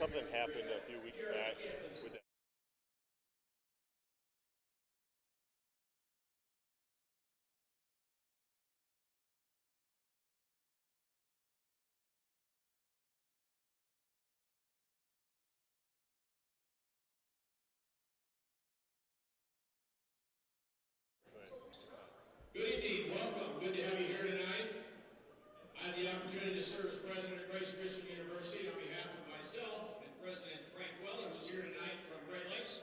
something happened a few weeks back with that. Good evening, welcome. Good to have you here tonight. I have the opportunity to serve as president of Grace Christian University on behalf of myself and President Frank Weller, who's here tonight from Great Lakes.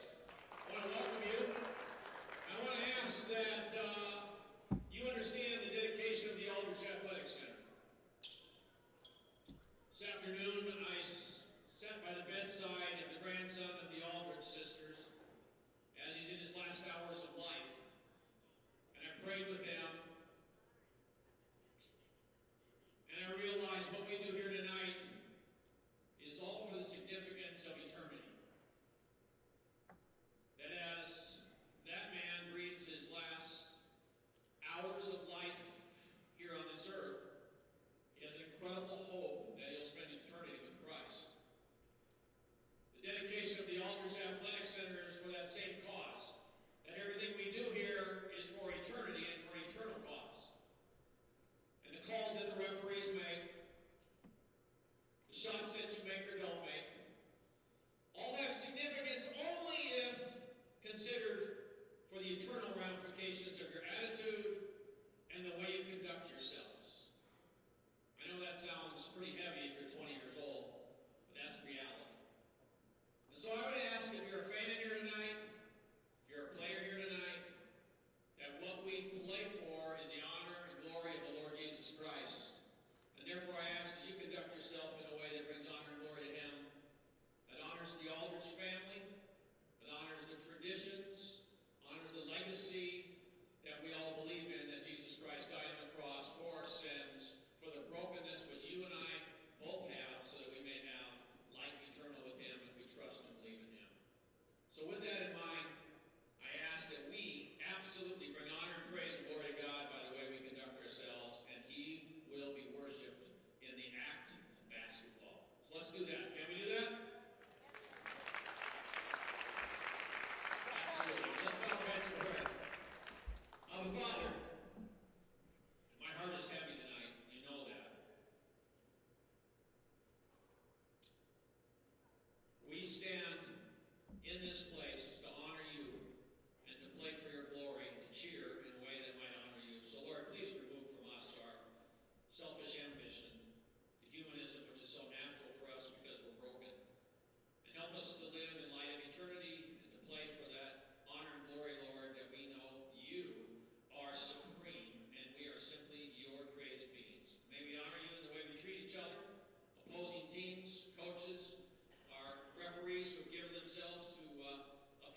I want to welcome you. I want to ask that you understand the dedication of the Aldrich Athletic Center. This afternoon, I sat by the bedside of the grandson of the Aldrich sisters as he's in his last hours of life. And I prayed with him, and I realized what we do here tonight is all for the significance of eternity. That as that man breathes his last hours of life here on this earth, he has an incredible hope that he'll spend eternity with Christ. The dedication of the Aldrich Athletic Center is for that same cause. That everything we do here is for eternity and for an eternal cause. And the calls that the referees make, the shots that you make or don't make, all have significance only if considered for the eternal ramifications of your attitude and the way you conduct yourselves. I know that sounds pretty heavy if you're 20 years old, but that's reality. And so I would ask, if you're a fan here tonight, if you're a player here tonight, that what we play for is the honor and glory of the Lord Jesus Christ. And therefore I ask that you conduct yourself in a way that brings honor and glory to Him, that honors the Aldrich family, that honors the traditions, honors the legacy that we all believe in, that Jesus Christ died on the cross for our sins, for the brokenness which you and I both have, so that we may have life eternal with Him if we trust and believe in Him. So with that in mind, I ask that we absolutely bring honor and praise and glory to God by the way we conduct ourselves, and He will be worshipped in the act of basketball. So let's do that. Can we do that? Absolutely. Let's bow our heads in prayer. Our Father, my heart is heavy tonight. You know that. We stand in this place to honor you and to play for your glory, and to cheer in a way that might honor you. So Lord, please remove from us our selfish ambition, the humanism which is so natural for us because we're broken, and help us to live in light of eternity and to play for that honor and glory, Lord, that we know you are supreme and we are simply your created beings. May we honor you in the way we treat each other, opposing teams, coaches, our referees who have given themselves to a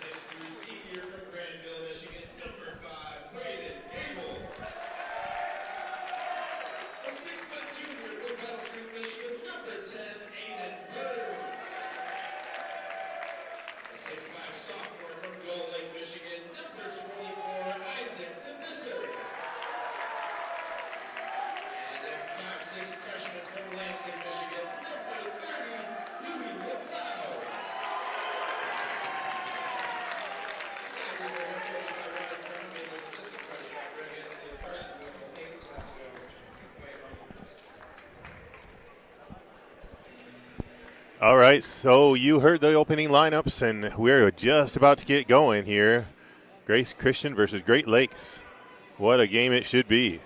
6'3" senior from Granville, Michigan, number 5, Braden Gable. A 6' junior from Battle Creek, Michigan, number 10, Aiden Burns. A 6'5" sophomore from Gull Lake, Michigan, number 24, Isaac DeVisser. And a 5'6" freshman from Lansing, Michigan, number 30, Louis McLeod. The Tigers are head coached by Ryan Crum and the assistant coach by Greg Ansley Carson with the lead. Let's go. All right, so you heard the opening lineups, and we're just about to get going here. Grace Christian versus Great Lakes. What a game it should be.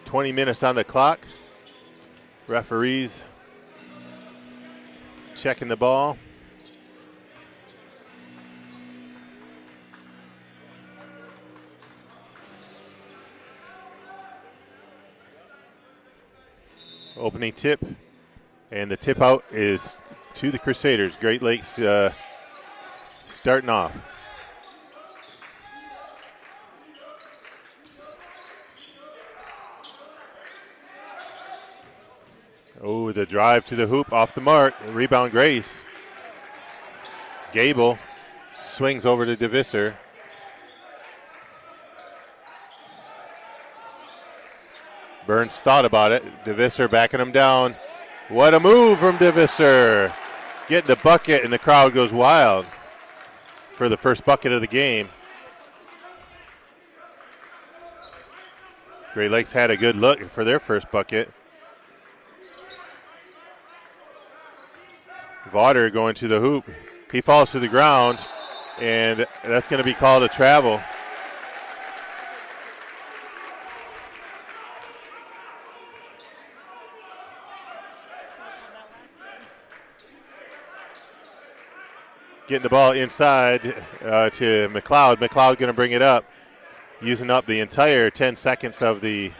20 minutes on the clock. Referees checking the ball. Opening tip, and the tip out is to the Crusaders. Great Lakes starting off. Oh, the drive to the hoop off the mark. Rebound Grace. Gable swings over to DeVisser. Burns thought about it. DeVisser backing him down. What a move from DeVisser. Getting the bucket, and the crowd goes wild for the first bucket of the game. Great Lakes had a good look for their first bucket. Vaughter going to the hoop. He falls to the ground, and that's going to be called a travel. Getting the ball inside to McLeod. McLeod going to bring it up, using up the entire 10 seconds of the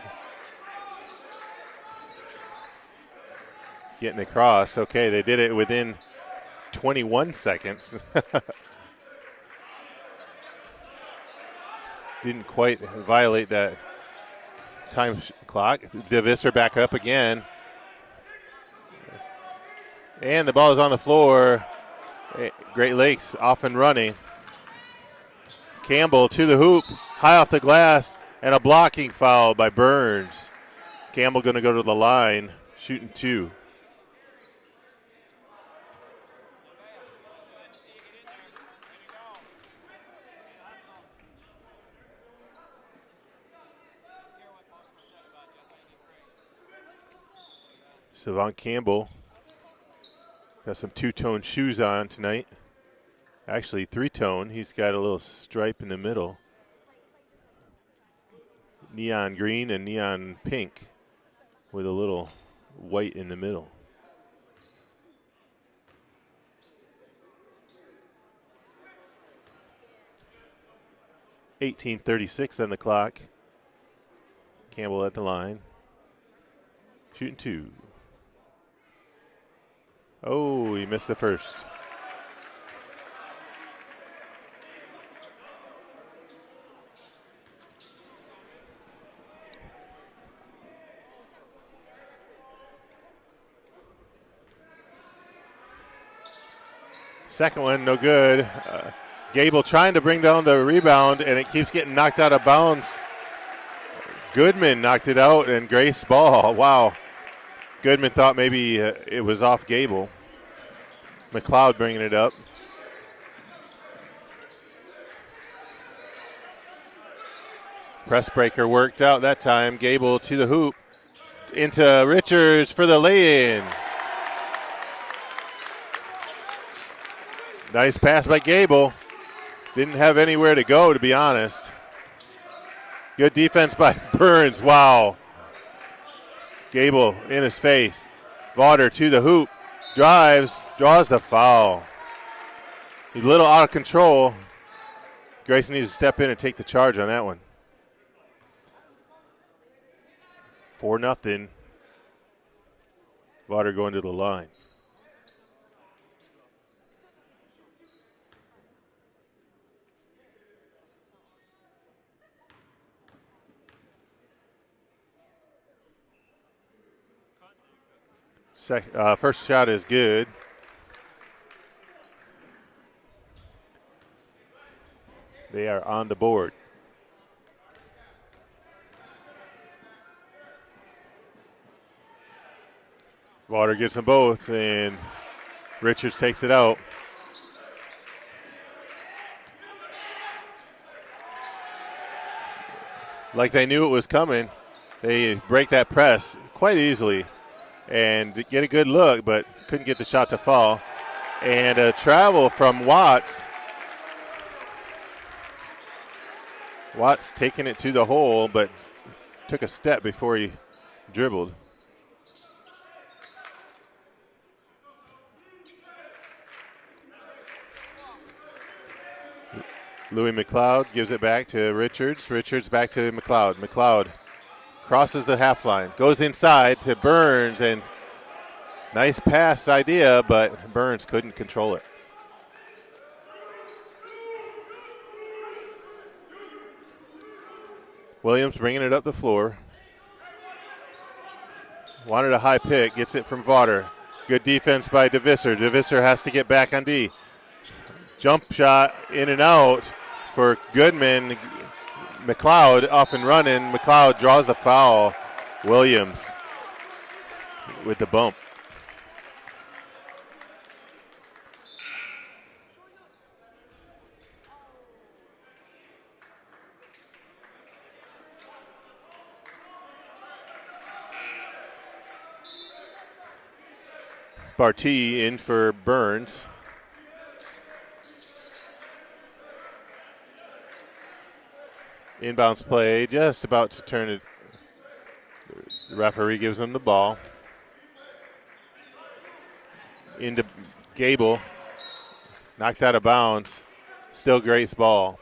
getting across. Okay, they did it within 21 seconds. Didn't quite violate that time clock. DeVisser back up again. And the ball is on the floor. Great Lakes off and running. Campbell to the hoop, high off the glass, and a blocking foul by Burns. Campbell going to go to the line, shooting 2. Savon Campbell got some two-tone shoes on tonight. Actually, three-tone. He's got a little stripe in the middle. Neon green and neon pink with a little white in the middle. .18:36 on the clock. Campbell at the line. Shooting 2. Oh, he missed the first. Second one, no good. Gable trying to bring down the rebound, and it keeps getting knocked out of bounds. Goodman knocked it out, and Grace ball. Wow. Goodman thought maybe it was off Gable. McLeod bringing it up. Press breaker worked out that time. Gable to the hoop. Into Richards for the lay-in. Nice pass by Gable. Didn't have anywhere to go, to be honest. Good defense by Burns. Wow. Gable in his face. Vaughter to the hoop. Drives, draws the foul. He's a little out of control. Grayson needs to step in and take the charge on that one. 4-0. Vaughter going to the line. First shot is good. They are on the board. Water gets them both, and Richards takes it out. Like they knew it was coming. They break that press quite easily and get a good look, but couldn't get the shot to fall. And a travel from Watts. Watts taking it to the hole, but took a step before he dribbled. Louis McLeod gives it back to Richards. Richards back to McLeod. McLeod crosses the half line, goes inside to Burns, and nice pass idea, but Burns couldn't control it. Williams bringing it up the floor. Wanted a high pick, gets it from Vaughter. Good defense by DeVisser. DeVisser has to get back on D. Jump shot in and out for Goodman. McLeod off and running. McLeod draws the foul. Williams with the bump. Barty in for Burns. Inbounds play, just about to turn it. The referee gives them the ball. Into Gable. Knocked out of bounds. Still Grace ball.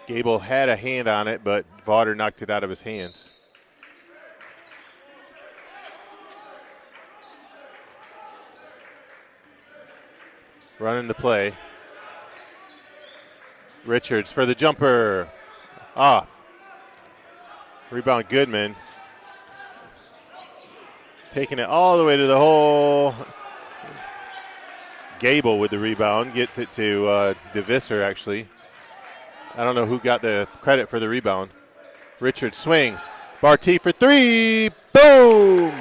Gable had a hand on it, but Vaughter knocked it out of his hands. Running the play. Richards for the jumper. Off. Rebound Goodman. Taking it all the way to the hole. Gable with the rebound. Gets it to DeVisser, actually. I don't know who got the credit for the rebound. Richards swings. Barty for three. Boom!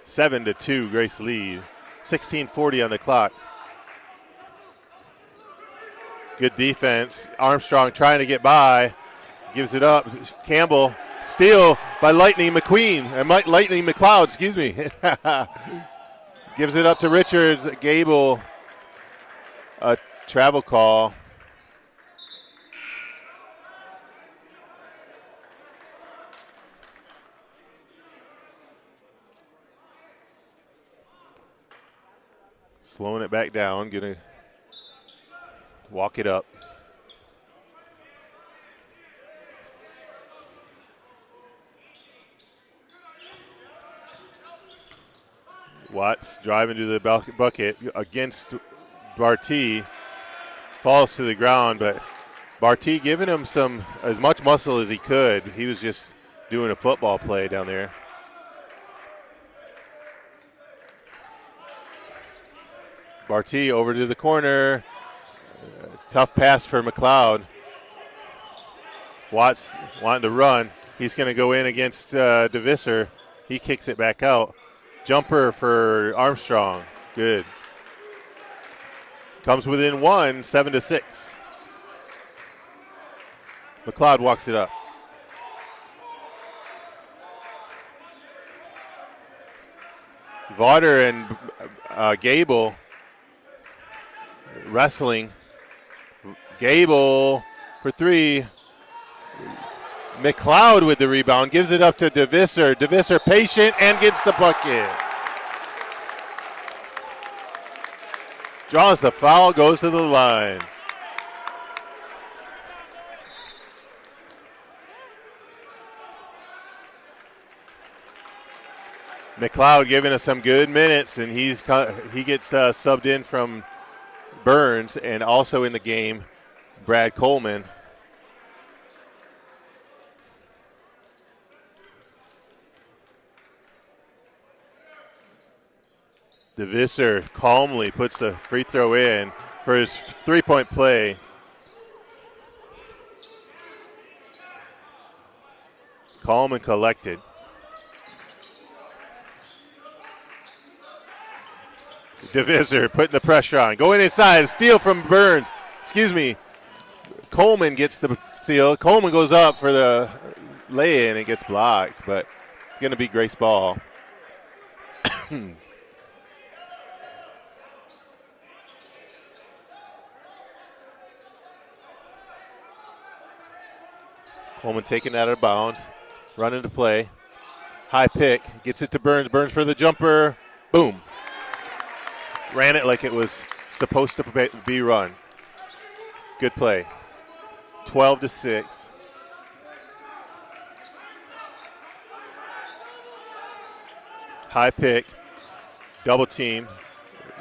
Seven to 2, Grace lead. 16:40 on the clock. Good defense. Armstrong trying to get by. Gives it up. Campbell. Steal by Lightning McQueen. Lightning McLeod, excuse me. Gives it up to Richards. Gable. A travel call. Slowing it back down, gonna walk it up. Watts driving to the bucket against Barty. Falls to the ground, but Barty giving him as much muscle as he could. He was just doing a football play down there. Barty over to the corner. Tough pass for McLeod. Watts wanting to run. He's going to go in against DeVisser. He kicks it back out. Jumper for Armstrong. Good. Comes within one, 7-6. McLeod walks it up. Vaughter and Gable wrestling. Gable for three. McLeod with the rebound. Gives it up to DeVisser. DeVisser patient and gets the bucket. Draws the foul, goes to the line. McLeod giving us some good minutes, and he gets subbed in from Burns, and also in the game, Brad Coleman. DeVisser calmly puts the free throw in for his 3-point play. Calm and collected. DeVisser putting the pressure on. Going inside. Steal from Burns. Excuse me. Coleman gets the steal. Coleman goes up for the lay-in and gets blocked, but it's going to be Grace ball. Coleman taking that out of bounds. Running to play. High pick. Gets it to Burns. Burns for the jumper. Boom. Ran it like it was supposed to be run. Good play. 12-6. High pick. Double team.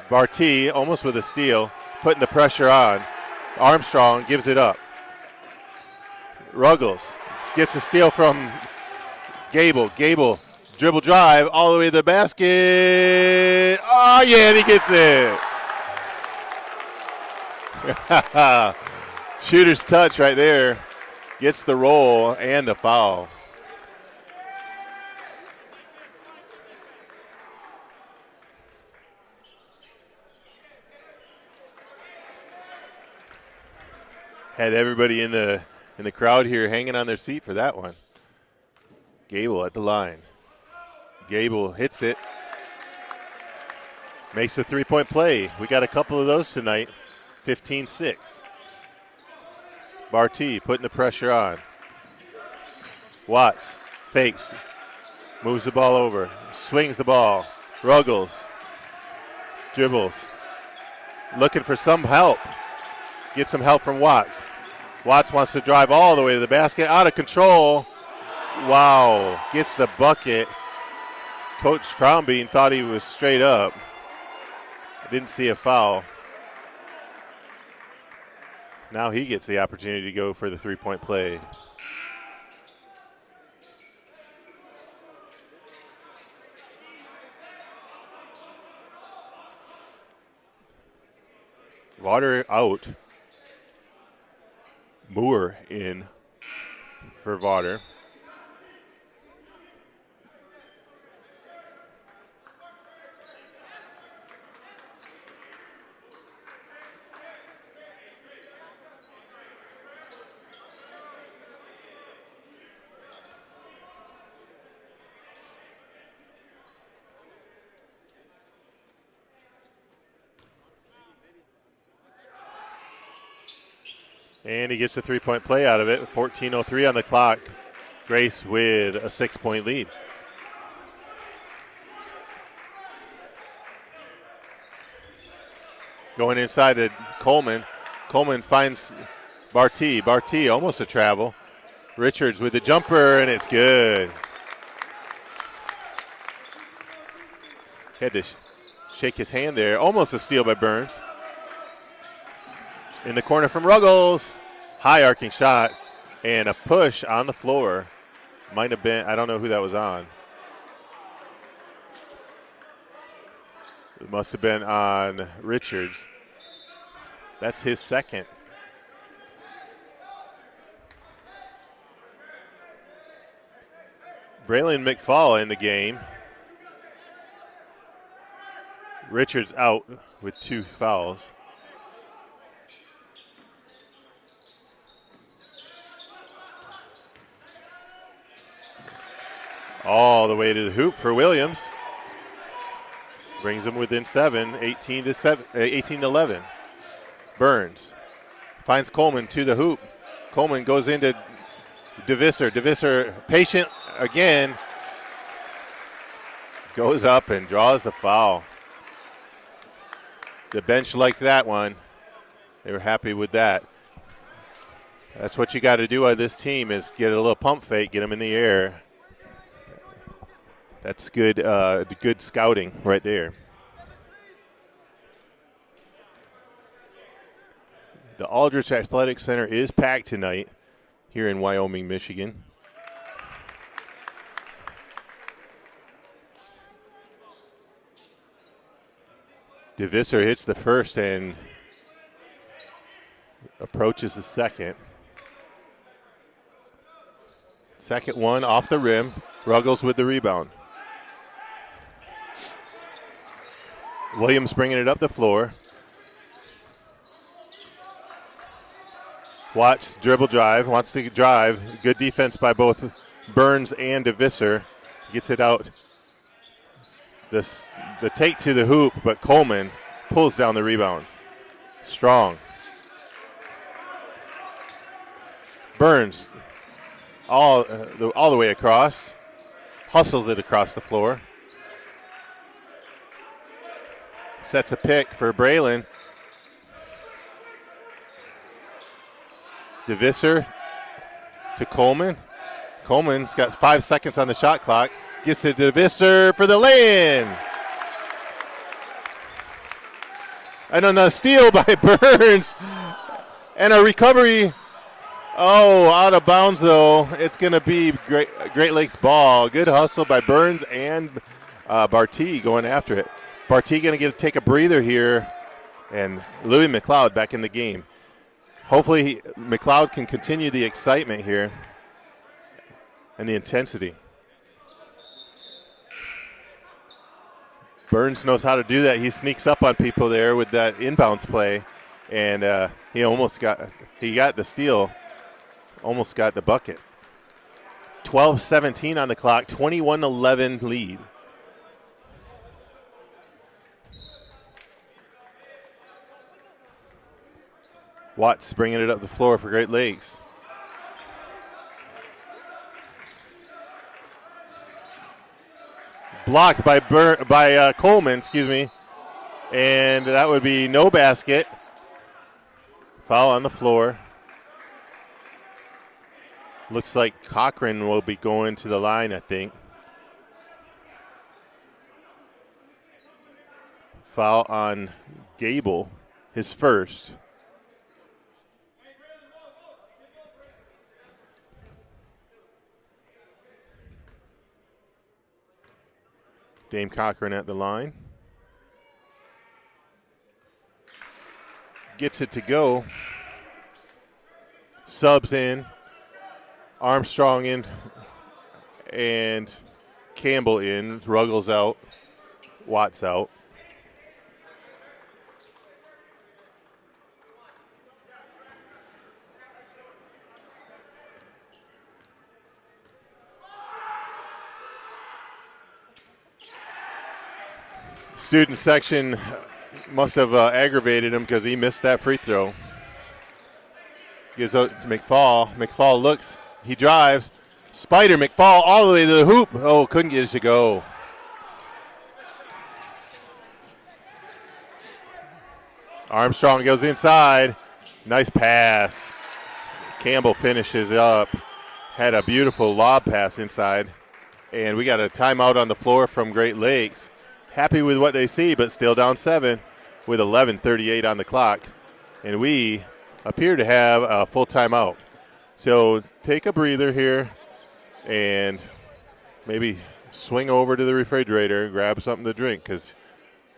Barty almost with a steal. Putting the pressure on. Armstrong gives it up. Ruggles gets the steal from Gable. Gable dribble drive all the way to the basket. Oh, yeah, and he gets it. Shooter's touch right there. Gets the roll and the foul. Had everybody in the crowd here hanging on their seat for that one. Gable at the line. Gable hits it. Makes a 3-point play. We got a couple of those tonight. 15-6. Barty putting the pressure on. Watts fakes. Moves the ball over. Swings the ball. Ruggles. Dribbles. Looking for some help. Gets some help from Watts. Watts wants to drive all the way to the basket. Out of control. Wow. Gets the bucket. Coach Crownbean thought he was straight up. Didn't see a foul. Now he gets the opportunity to go for the 3-point play. Water out. Moore in for Vaughter. And he gets a 3-point play out of it. 14:03 on the clock. Grace with a 6-point lead. Going inside to Coleman. Coleman finds Barty. Barty almost a travel. Richards with the jumper, and it's good. Had to shake his hand there. Almost a steal by Burns. In the corner from Ruggles. High arcing shot and a push on the floor. Might have been, I don't know who that was on. It must have been on Richards. That's his second. Braylon McFall in the game. Richards out with 2 fouls. All the way to the hoop for Williams. Brings them within 7, 18-11. Burns finds Coleman to the hoop. Coleman goes into DeVisser. DeVisser patient again. Goes up and draws the foul. The bench liked that one. They were happy with that. That's what you got to do on this team is get a little pump fake, get them in the air. That's good, good scouting right there. The Aldrich Athletic Center is packed tonight here in Wyoming, Michigan. DeVisser hits the first and approaches the second. Second one off the rim. Ruggles with the rebound. Williams bringing it up the floor. Watts dribble drive, wants to drive. Good defense by both Burns and DeVisser. Gets it out. The take to the hoop, but Coleman pulls down the rebound. Strong. Burns all the way across. Hustles it across the floor. Sets a pick for Braylon. DeVisser to Coleman. Coleman's got 5 seconds on the shot clock. Gets it to DeVisser for the lay-in. And on a steal by Burns. And a recovery. Oh, out of bounds, though. It's going to be Great Lakes ball. Good hustle by Burns and Barty going after it. Barty going to take a breather here. And Louis McLeod back in the game. Hopefully McLeod can continue the excitement here and the intensity. Burns knows how to do that. He sneaks up on people there with that inbounds play, and he got the steal, almost got the bucket. 12-17 on the clock, 21-11 lead. Watts bringing it up the floor for Great Lakes. Blocked by Coleman, and that would be no basket. Foul on the floor. Looks like Cochran will be going to the line, I think. Foul on Gable, his first. Dame Cochran at the line. Gets it to go. Subs in. Armstrong in. And Campbell in. Ruggles out. Watts out. Student section must have aggravated him because he missed that free throw. Gives out to McFall. McFall looks. He drives. Spider McFall all the way to the hoop. Oh, couldn't get it to go. Armstrong goes inside. Nice pass. Campbell finishes up. Had a beautiful lob pass inside. And we got a timeout on the floor from Great Lakes. Happy with what they see, but still down 7 with 11:38 on the clock. And we appear to have a full timeout. So take a breather here and maybe swing over to the refrigerator and grab something to drink because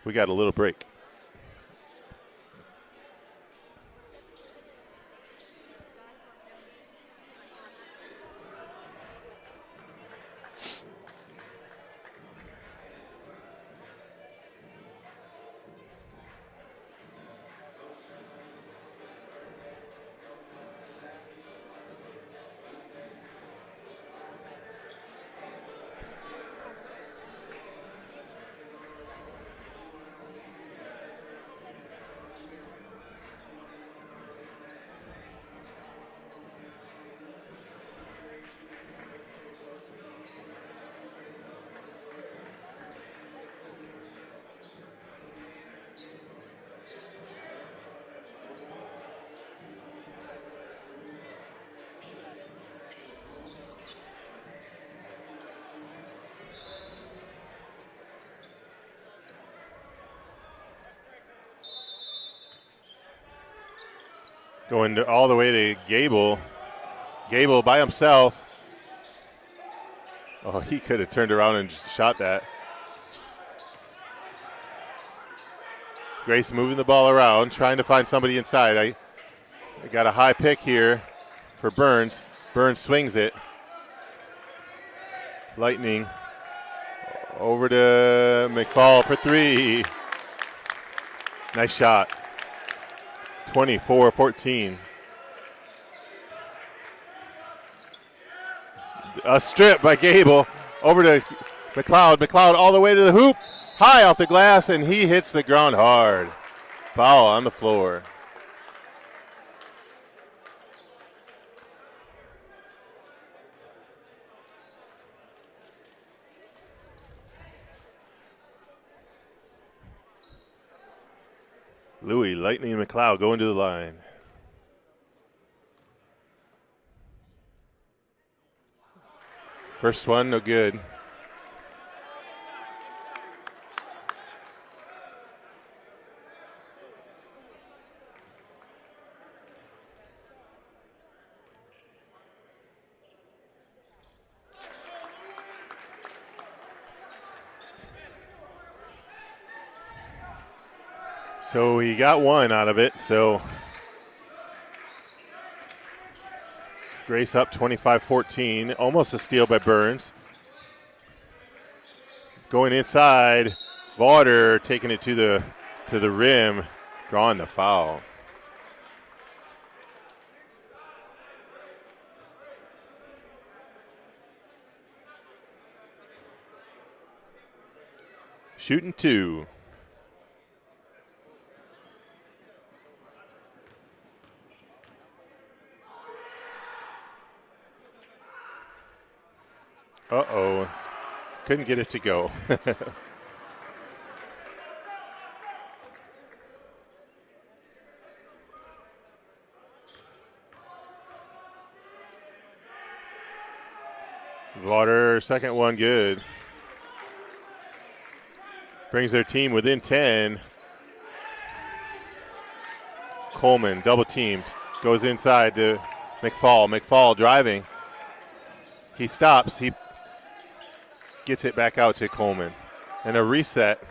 we got a little break. Going all the way to Gable. Gable by himself. Oh, he could have turned around and shot that. Grace moving the ball around, trying to find somebody inside. I got a high pick here for Burns. Burns swings it. Lightning over to McFall for three. Nice shot. 24-14. A strip by Gable over to McLeod. McLeod all the way to the hoop. High off the glass, and he hits the ground hard. Foul on the floor. Louis, Lightning, and McLeod going to the line. First one, no good. So he got one out of it. So Grace up 25-14. Almost a steal by Burns. Going inside. Vaughter taking it to the rim, drawing the foul. Shooting two. Uh-oh. Couldn't get it to go. Vaughter, second one good. Brings their team within 10. Coleman, double teamed. Goes inside to McFall. McFall driving. He stops. He gets it back out to Coleman. And a reset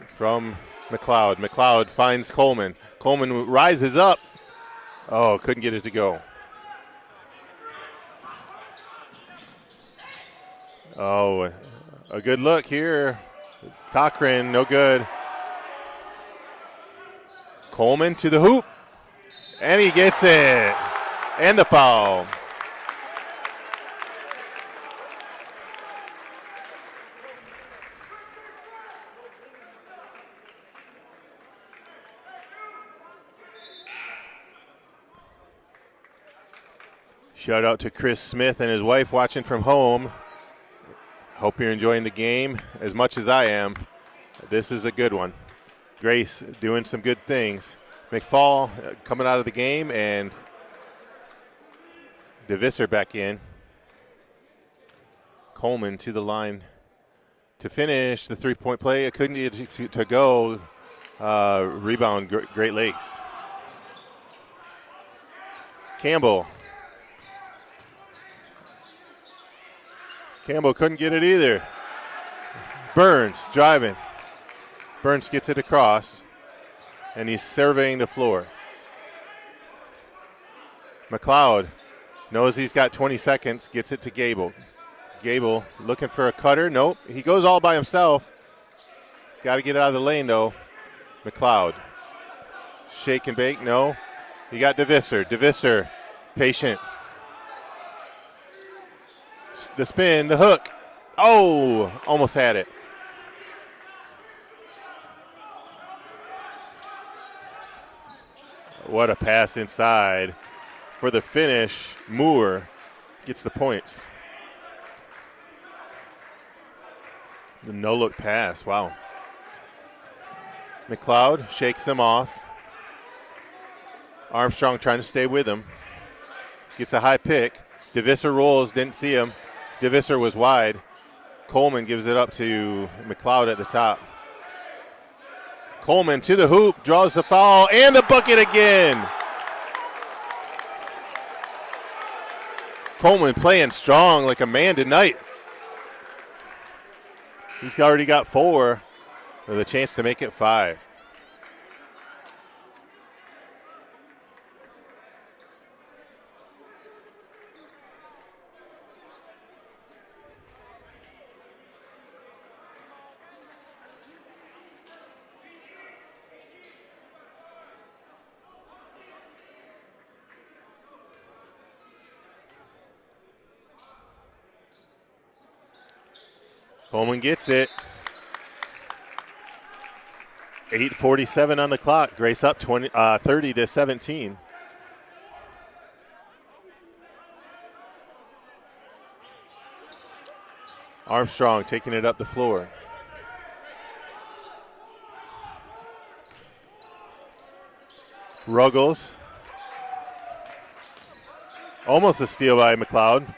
from McLeod. McLeod finds Coleman. Coleman rises up. Oh, couldn't get it to go. Oh, a good look here. Cochran, no good. Coleman to the hoop. And he gets it. And the foul. Shout out to Chris Smith and his wife watching from home. Hope you're enjoying the game as much as I am. This is a good one. Grace doing some good things. McFall coming out of the game, and DeVisser back in. Coleman to the line to finish the three-point play. It couldn't get to go. Rebound, Great Lakes. Campbell. Campbell couldn't get it either. Burns driving. Burns gets it across, and he's surveying the floor. McLeod knows he's got 20 seconds, gets it to Gable. Gable looking for a cutter. Nope, he goes all by himself. Got to get out of the lane, though. McLeod. Shake and bake, no. He got DeVisser. DeVisser, patient. The spin, the hook. Oh, almost had it. What a pass inside. For the finish, Moore gets the points. The no-look pass, wow. McLeod shakes him off. Armstrong trying to stay with him. Gets a high pick. DeVisser rolls, didn't see him. DeVisser was wide. Coleman gives it up to McLeod at the top. Coleman to the hoop, draws the foul, and the bucket again. Coleman playing strong like a man tonight. He's already got 4. with a chance to make it 5. Coleman gets it. 8:47 on the clock. Grace up 30-17. Armstrong taking it up the floor. Ruggles. Almost a steal by McLeod.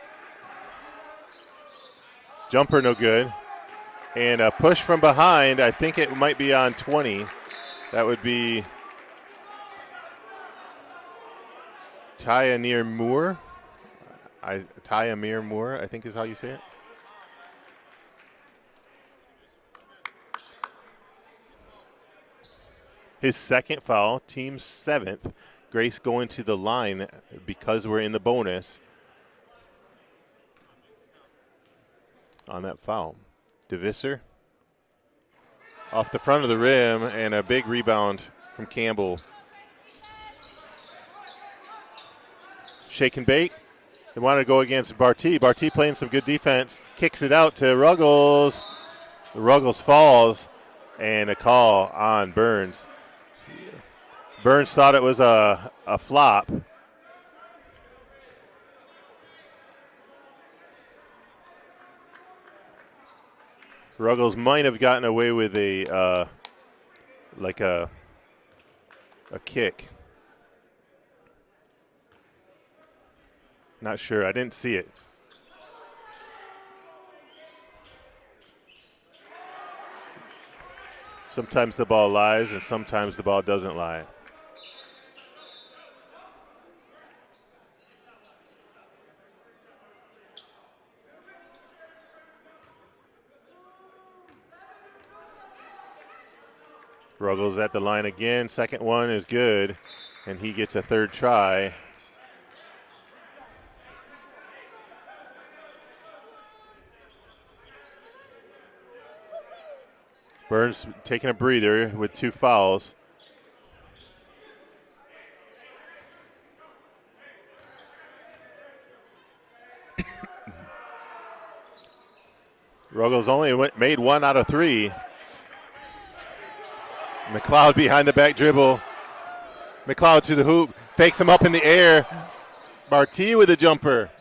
Jumper no good. And a push from behind. I think it might be on 20. That would be Tyamir Moore. Tyamir Moore, I think is how you say it. His second foul, team 7th. Grace going to the line because we're in the bonus on that foul. DeVisser off the front of the rim, and a big rebound from Campbell. Shake and bake. They want to go against Barty. Barty playing some good defense. Kicks it out to Ruggles. Ruggles falls, and a call on Burns. Burns thought it was a flop. Ruggles might have gotten away with a kick. Not sure. I didn't see it. Sometimes the ball lies and sometimes the ball doesn't lie. Ruggles at the line again. Second one is good, and he gets a third try. Burns taking a breather with 2 fouls. Ruggles only made 1 out of 3. McLeod behind the back dribble. McLeod to the hoop. Fakes him up in the air. Barty with a jumper.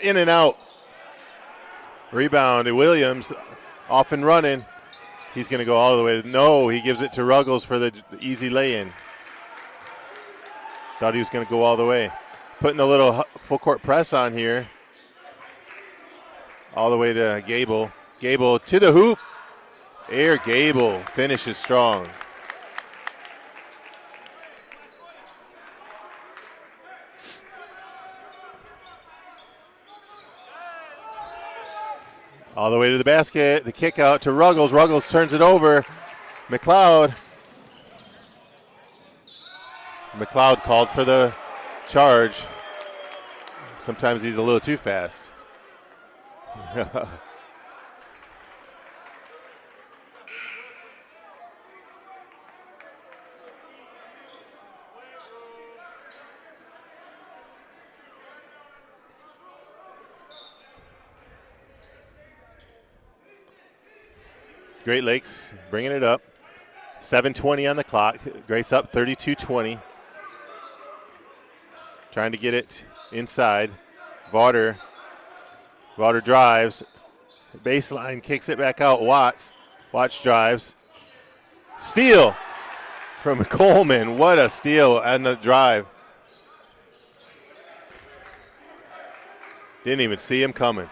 In and out. Rebound. Williams off and running. He's going to go all the way. No, he gives it to Ruggles for the easy lay-in. Thought he was going to go all the way. Putting a little full court press on here. All the way to Gable. Gable to the hoop. Air Gable finishes strong. All the way to the basket. The kick out to Ruggles. Ruggles turns it over. McLeod. McLeod called for the charge. Sometimes he's a little too fast. Great Lakes bringing it up. 7:20 on the clock. Grace up 32-20. Trying to get it inside. Vaughter drives. Baseline, kicks it back out. Watts drives. Steal from Coleman. What a steal on the drive. Didn't even see him coming.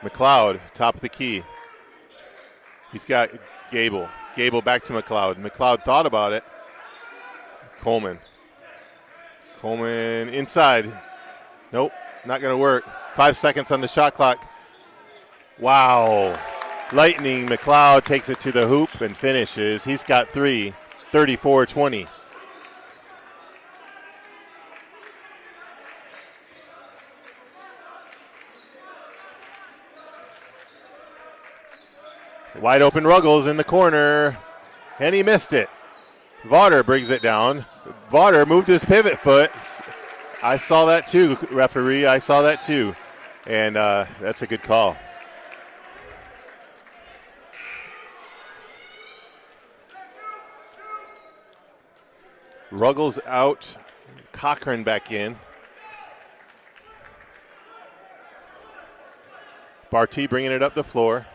McLeod, top of the key. He's got Gable. Gable back to McLeod. McLeod thought about it. Coleman inside. Nope, not going to work. 5 seconds on the shot clock. Wow. Lightning McLeod takes it to the hoop and finishes. He's got 3, 34-20. Wide open Ruggles in the corner, and he missed it. Vaughter brings it down. Vaughter moved his pivot foot. I saw that too, referee. I saw that too. And that's a good call. Ruggles out. Cochran back in. Barty bringing it up the floor.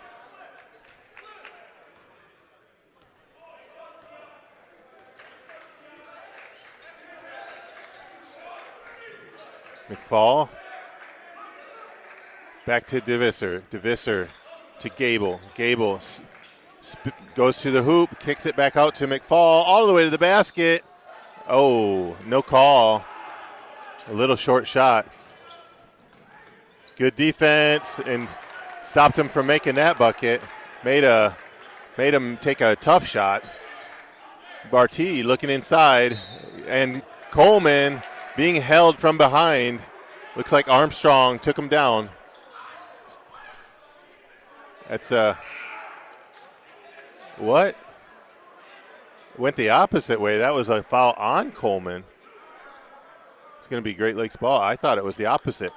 McFall. Back to DeVisser. DeVisser to Gable. Gable goes to the hoop, kicks it back out to McFall, all the way to the basket. Oh, no call. A little short shot. Good defense and stopped him from making that bucket. Made him take a tough shot. Barty looking inside, and Coleman being held from behind. Looks like Armstrong took him down. That's what? Went the opposite way. That was a foul on Coleman. It's going to be Great Lakes ball. I thought it was the opposite.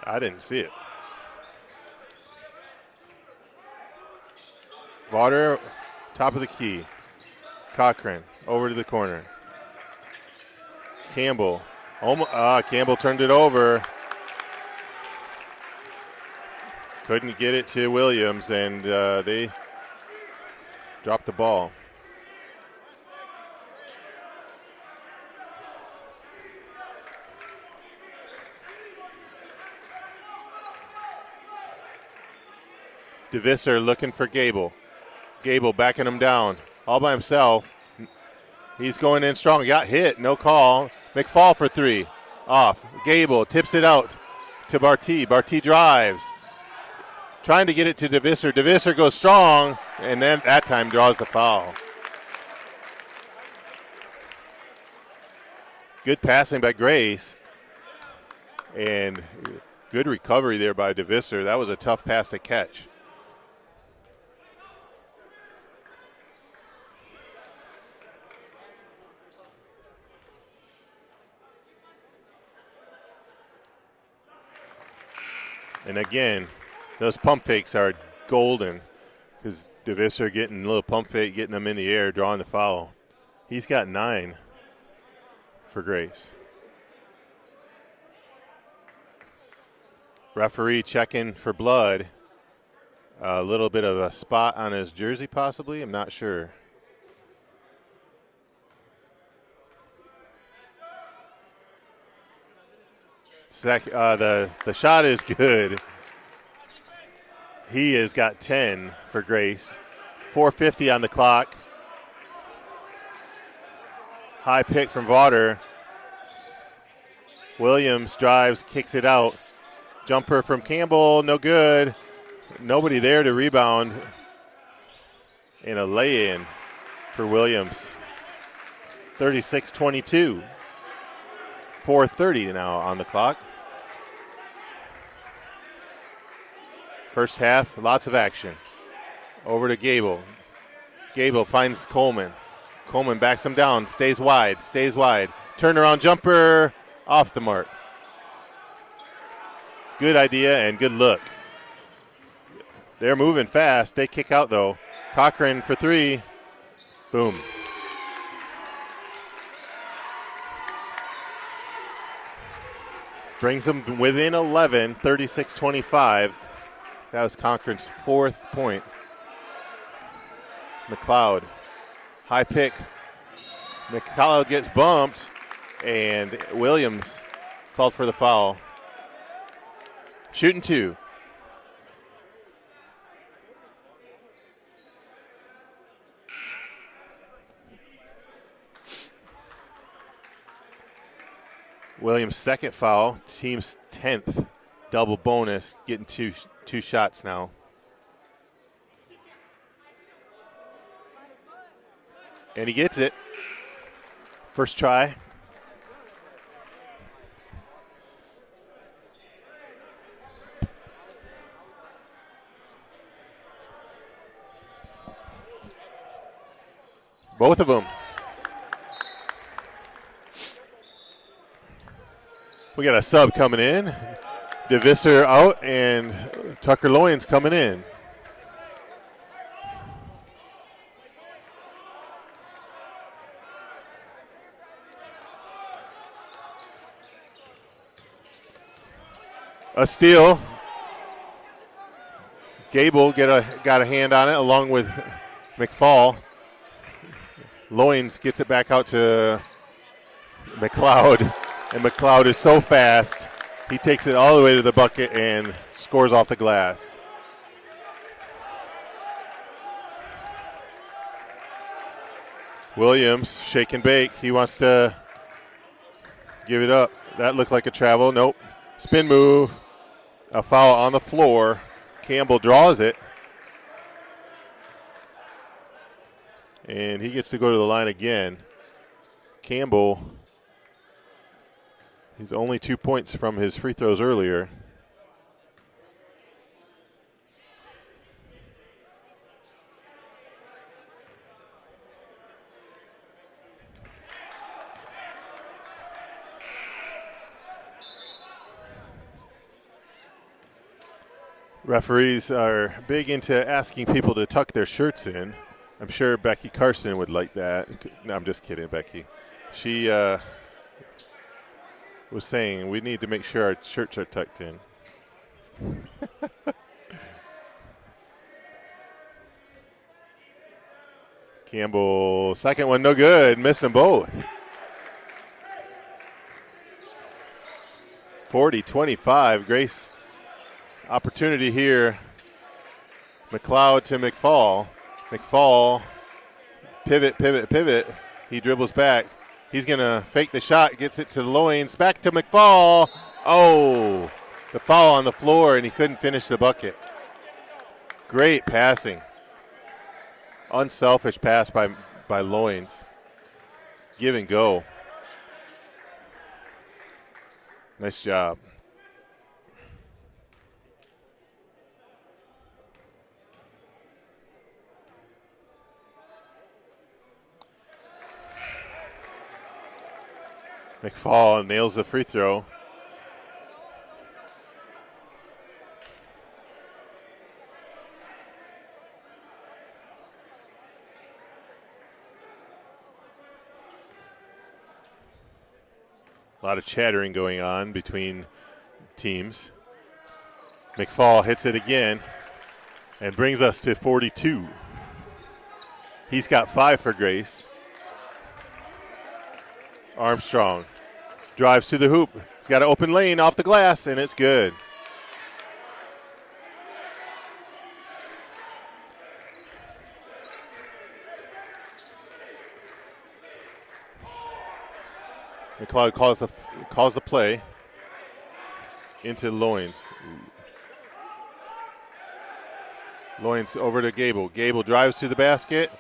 I didn't see it. Vaughter, top of the key. Cochran, over to the corner. Campbell. Campbell turned it over. Couldn't get it to Williams, and they dropped the ball. DeVisser looking for Gable. Gable backing him down all by himself. He's going in strong. He got hit. No call. McFall for 3. Off. Gable tips it out to Barty. Barty drives. Trying to get it to DeVisser. DeVisser goes strong, and then that time draws the foul. Good passing by Grace. And good recovery there by DeVisser. That was a tough pass to catch. And again, those pump fakes are golden because DeVisser getting a little pump fake, getting them in the air, drawing the foul. He's got 9 for Grace. Referee checking for blood. A little bit of a spot on his jersey possibly. I'm not sure. The shot is good. He has got 10 for Grace. 4:50 on the clock. High pick from Vaughter. Williams drives, kicks it out. Jumper from Campbell, no good. Nobody there to rebound. And a lay-in for Williams. 36-22. 4:30 now on the clock. First half, lots of action. Over to Gable. Gable finds Coleman. Coleman backs him down, stays wide. Turnaround jumper, off the mark. Good idea and good look. They're moving fast. They kick out, though. Cochran for 3. Boom. Brings them within 11, 36-25. That was Cochran's 4th point. McLeod, high pick. McLeod gets bumped, and Williams called for the foul. Shooting 2. Williams' second foul, team's 10th. Double bonus, getting two shots now. And he gets it. First try. Both of them. We got a sub coming in. DeVisser out and Tucker Loyens coming in. A steal. Gable got a hand on it along with McFall. Loyens gets it back out to McLeod, and McLeod is so fast, he takes it all the way to the bucket and scores off the glass. Williams, shake and bake. He wants to give it up. That looked like a travel. Nope. Spin move. A foul on the floor. Campbell draws it. And he gets to go to the line again. Campbell, he's only 2 points from his free throws earlier. Referees are big into asking people to tuck their shirts in. I'm sure Becky Carson would like that. No, I'm just kidding, Becky. She was saying we need to make sure our shirts are tucked in. Campbell, second one, no good. Missed them both. 40-25. Grace opportunity here. McLeod to McFall. McFall, pivot. He dribbles back. He's going to fake the shot, gets it to Loyens. Back to McFall. Oh, the foul on the floor, and he couldn't finish the bucket. Great passing. Unselfish pass by Loyens. Give and go. Nice job. McFall nails the free throw. A lot of chattering going on between teams. McFall hits it again and brings us to 42. He's got 5 for Grace. Armstrong drives to the hoop. He's got an open lane off the glass, and it's good. McLeod calls the play into Loyens. Loyens over to Gable. Gable drives to the basket.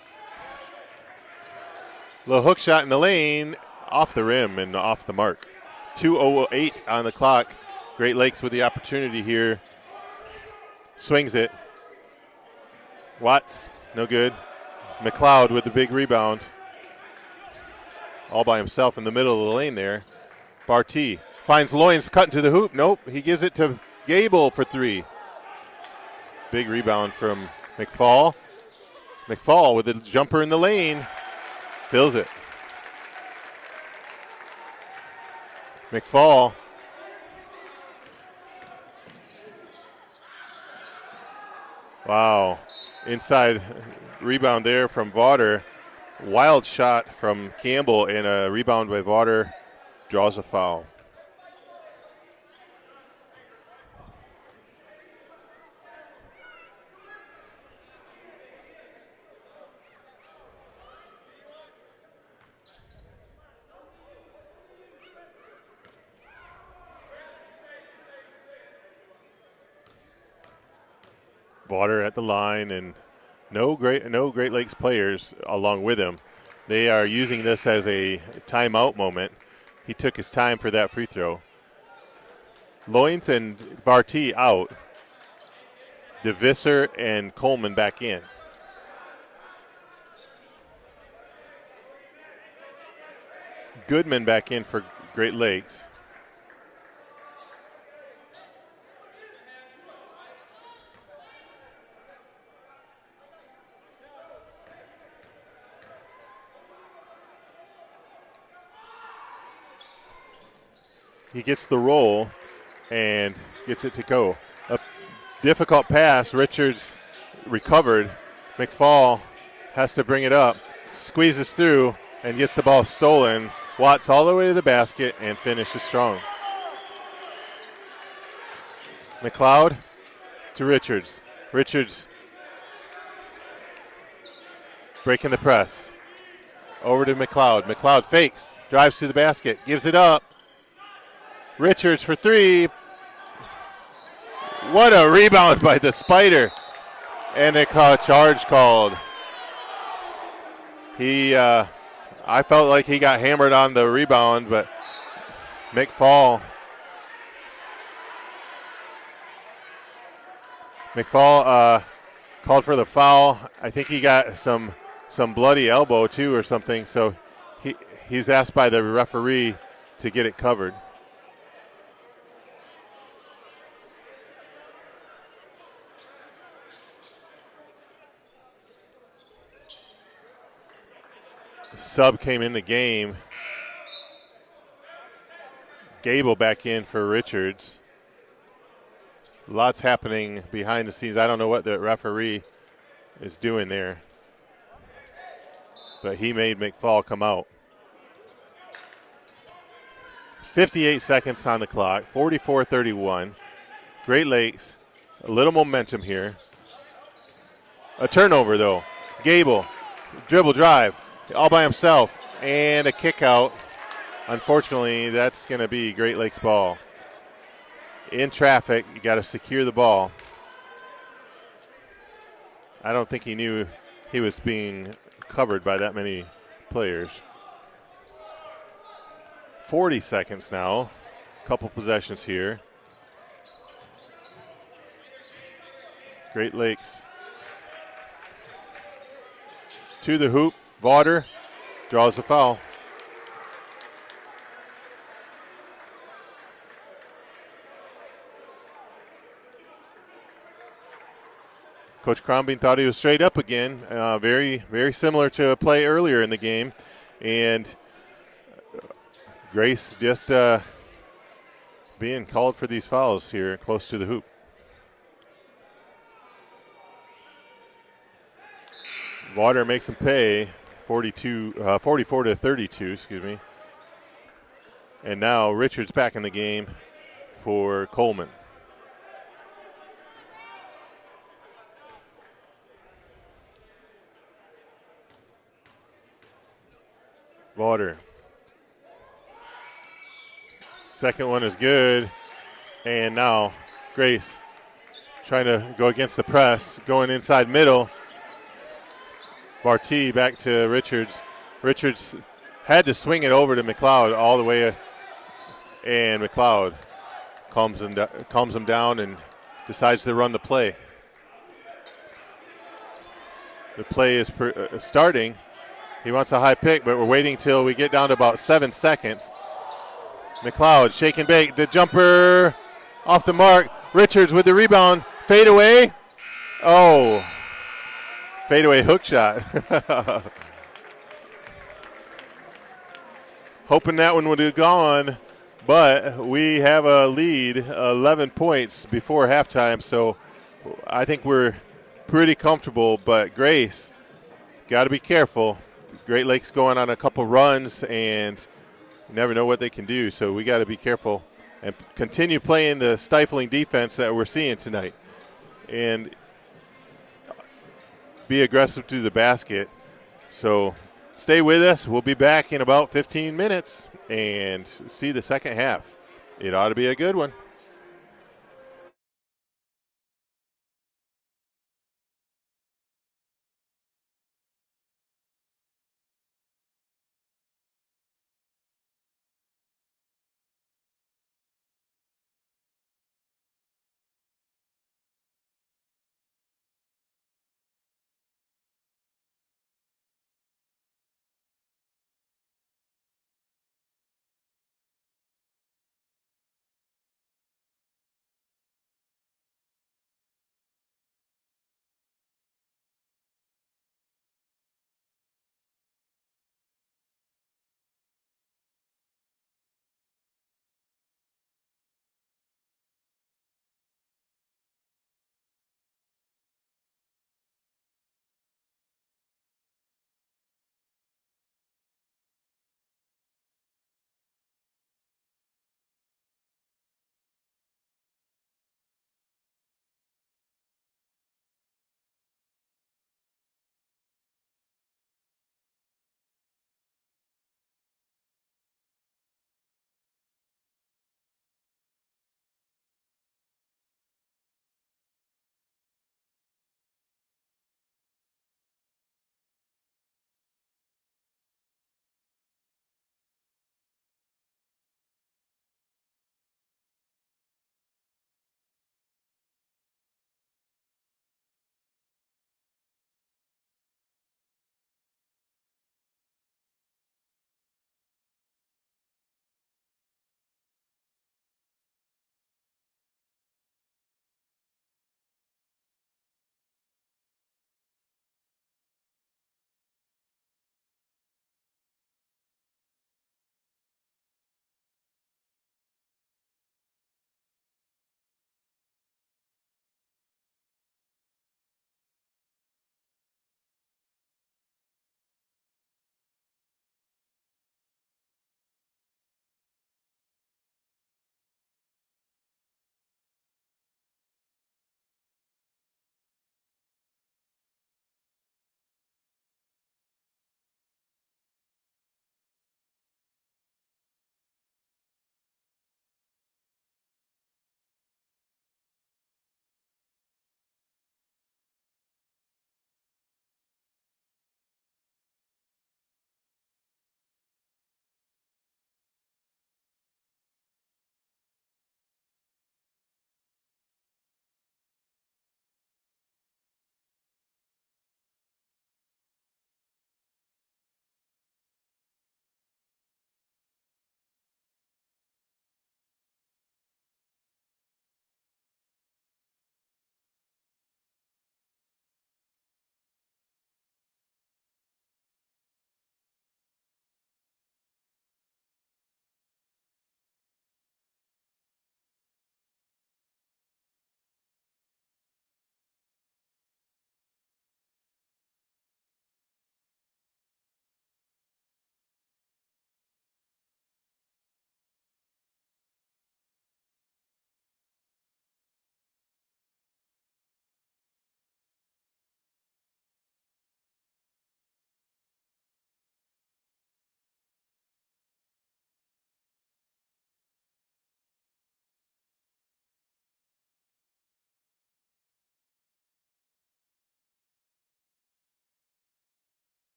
Little hook shot in the lane. Off the rim and off the mark. 2:08 on the clock. Great Lakes with the opportunity here. Swings it. Watts, no good. McLeod with the big rebound. All by himself in the middle of the lane there. Barty finds Loyens cutting to the hoop. Nope, he gives it to Gable for 3. Big rebound from McFall. McFall with a jumper in the lane. Fills it. McFall. Wow. Inside rebound there from Vaughter. Wild shot from Campbell and a rebound by Vaughter. Draws a foul. Water at the line, and no Great Lakes players along with him. They are using this as a timeout moment. He took his time for that free throw. Loins and Barty out. DeVisser and Coleman back in. Goodman back in for Great Lakes. He gets the roll and gets it to go. A difficult pass. Richards recovered. McFall has to bring it up. Squeezes through and gets the ball stolen. Watts all the way to the basket and finishes strong. McLeod to Richards. Richards breaking the press. Over to McLeod. McLeod fakes. Drives to the basket. Gives it up. Richards for three. What a rebound by the Spider. And they call a charge called. I felt like he got hammered on the rebound, but McFall called for the foul. I think he got some bloody elbow too or something, so he's asked by the referee to get it covered. Sub came in the game. Gable back in for Richards. Lots happening behind the scenes. I don't know what the referee is doing there, but he made McFall come out. 58 seconds on the clock, 44-31. Great Lakes, a little momentum here. A turnover though. Gable, dribble drive, all by himself, and a kick out. Unfortunately, that's going to be Great Lakes ball. In traffic, you got to secure the ball. I don't think he knew he was being covered by that many players. 40 seconds now. Couple possessions here. Great Lakes to the hoop. Vaughter draws the foul. Coach Crombie thought he was straight up again. Very, very similar to a play earlier in the game. And Grace just being called for these fouls here close to the hoop. Vaughter makes him pay. 44-32, excuse me. And now Richards back in the game for Coleman. Vaughter. Second one is good. And now Grace trying to go against the press, going inside middle. Barty back to Richards. Richards had to swing it over to McLeod all the way, and McLeod calms him down and decides to run the play. The play is starting. He wants a high pick, but we're waiting till we get down to about 7 seconds. McLeod, shake and bake. The jumper off the mark. Richards with the rebound. Fade away. Oh. Fadeaway hook shot. Hoping that one would have gone, but we have a lead, 11 points before halftime, so I think we're pretty comfortable, but Grace, got to be careful. Great Lakes going on a couple runs, and you never know what they can do, so we got to be careful and continue playing the stifling defense that we're seeing tonight. And be aggressive to the basket. So stay with us. We'll be back in about 15 minutes and see the second half. It ought to be a good one.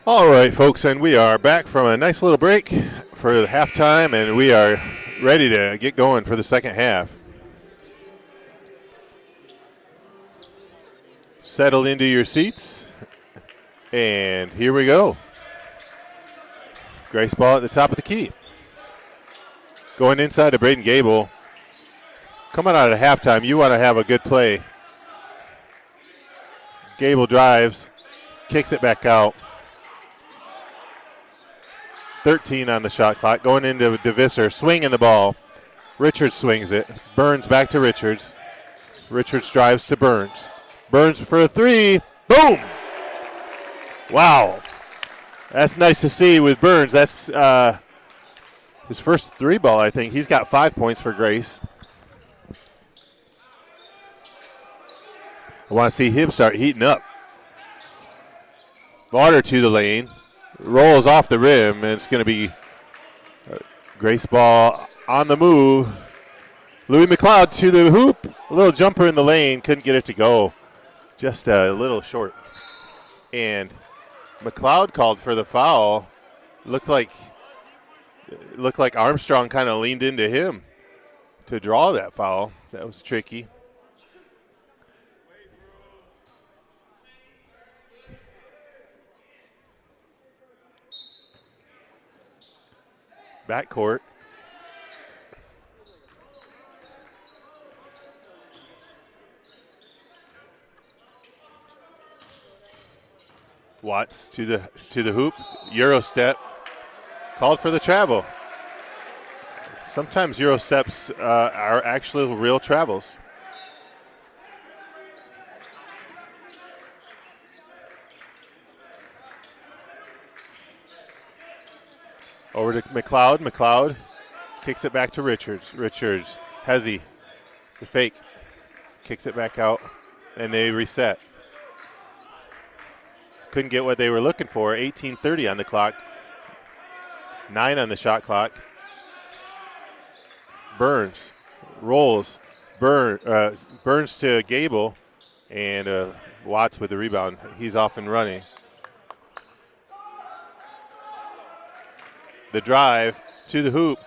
All right, folks, and we are back from a nice little break for the halftime, and we are ready to get going for the second half. Settle into your seats, and here we go. Grace ball at the top of the key. Going inside to Braden Gable. Coming out of halftime, you want to have a good play. Gable drives, kicks it back out. 13 on the shot clock. Going into DeVisser, swinging the ball. Richards swings it. Burns back to Richards. Richards drives to Burns. Burns for a three. Boom! Wow. That's nice to see with Burns. That's his first three ball, I think. He's got 5 points for Grace. I want to see him start heating up. Water to the lane. Rolls off the rim, and it's going to be Grace ball on the move. Louis McLeod to the hoop. A little jumper in the lane. Couldn't get it to go. Just a little short. And McLeod called for the foul. Looked like Armstrong kind of leaned into him to draw that foul. That was tricky. Backcourt. Watts to the hoop. Euro step. Called for the travel. Sometimes Euro steps are actually real travels. Over to McLeod. McLeod kicks it back to Richards. Richards, Hezzy, the fake, kicks it back out, and they reset. Couldn't get what they were looking for. 18:30 on the clock. 9 on the shot clock. Burns rolls. Burns to Gable, and Watts with the rebound. He's off and running. The drive to the hoop,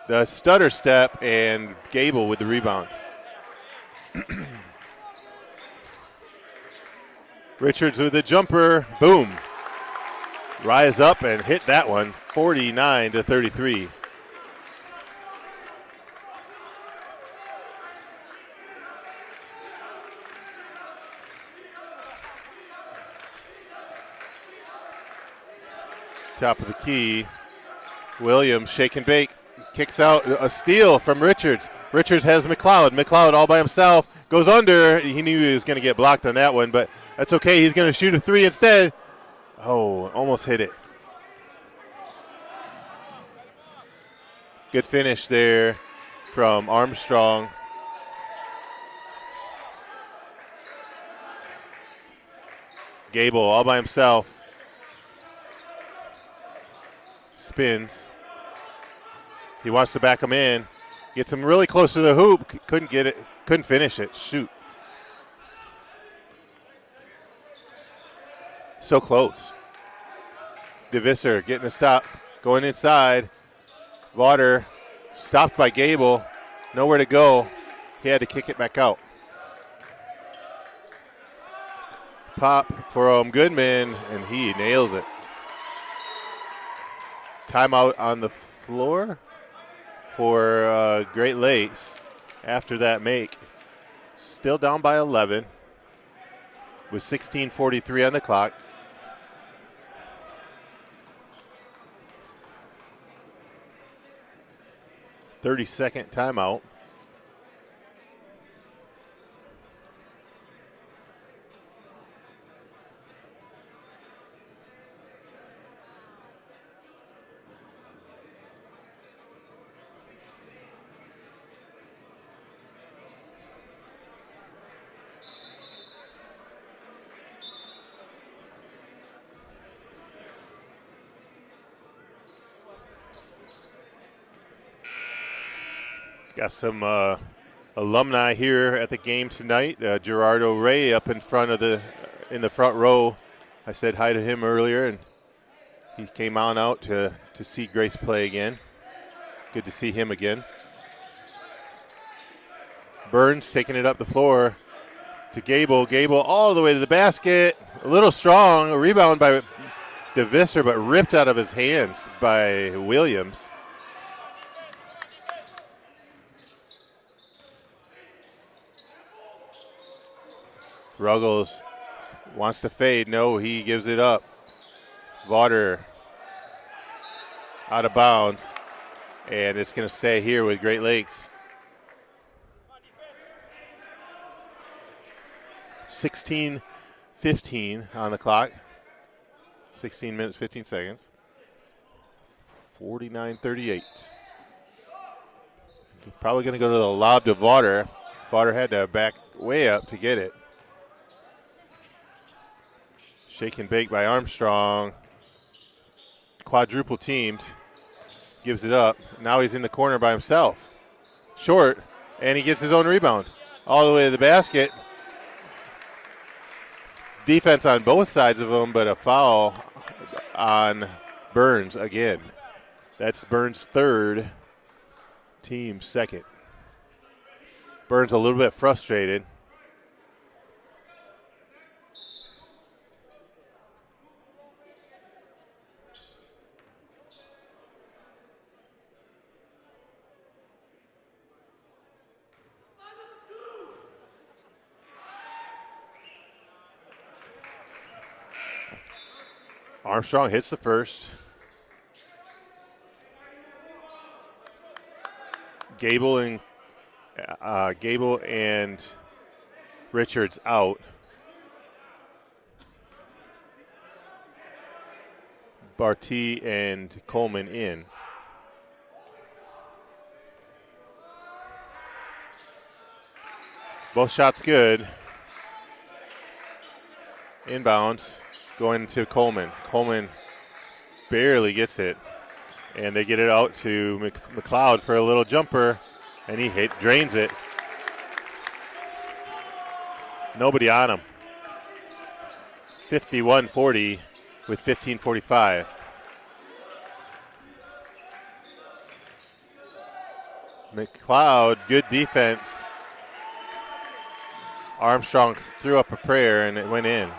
the stutter step, and Gable with the rebound. Richards with the jumper, boom. Rise up and hit that one, 49-33. Top of the key. Williams, shake and bake, kicks out, a steal from Richards. Richards has McLeod. McLeod all by himself, goes under. He knew he was going to get blocked on that one, but that's okay. He's going to shoot a three instead. Oh, almost hit it. Good finish there from Armstrong. Gable all by himself. Spins. He wants to back him in. Gets him really close to the hoop. Couldn't get it. Couldn't finish it. Shoot. So close. DeVisser getting a stop. Going inside. Water stopped by Gable. Nowhere to go. He had to kick it back out. Pop from Goodman, and he nails it. Timeout on the floor for Great Lakes after that make. Still down by 11 with 16:43 on the clock. Thirty-second timeout. Got some alumni here at the game tonight. Gerardo Ray up in front of in the front row. I said hi to him earlier, and He came on out to see Grace play again. Good to see him again. Burns taking it up the floor to Gable. Gable all the way to the basket. A little strong. A rebound by DeVisser, but ripped out of his hands by Williams. Ruggles wants to fade. No, he gives it up. Vaughter out of bounds. And it's going to stay here with Great Lakes. 16:15 on the clock. 16 minutes, 15 seconds. 49-38. Probably going to go to the lob to Vaughter. Vaughter had to back way up to get it. Shake and bake by Armstrong. Quadruple teamed. Gives it up. Now he's in the corner by himself. Short, and he gets his own rebound. All the way to the basket. Defense on both sides of him, but a foul on Burns again. That's Burns' third, team second. Burns a little bit frustrated. Armstrong hits the first. Gable and Richards out. Barty and Coleman in. Both shots good. Inbounds. Going to Coleman. Coleman barely gets it. And they get it out to McLeod for a little jumper. And he drains it. Nobody on him. 51-40 with 15:45. McLeod, good defense. Armstrong threw up a prayer and it went in.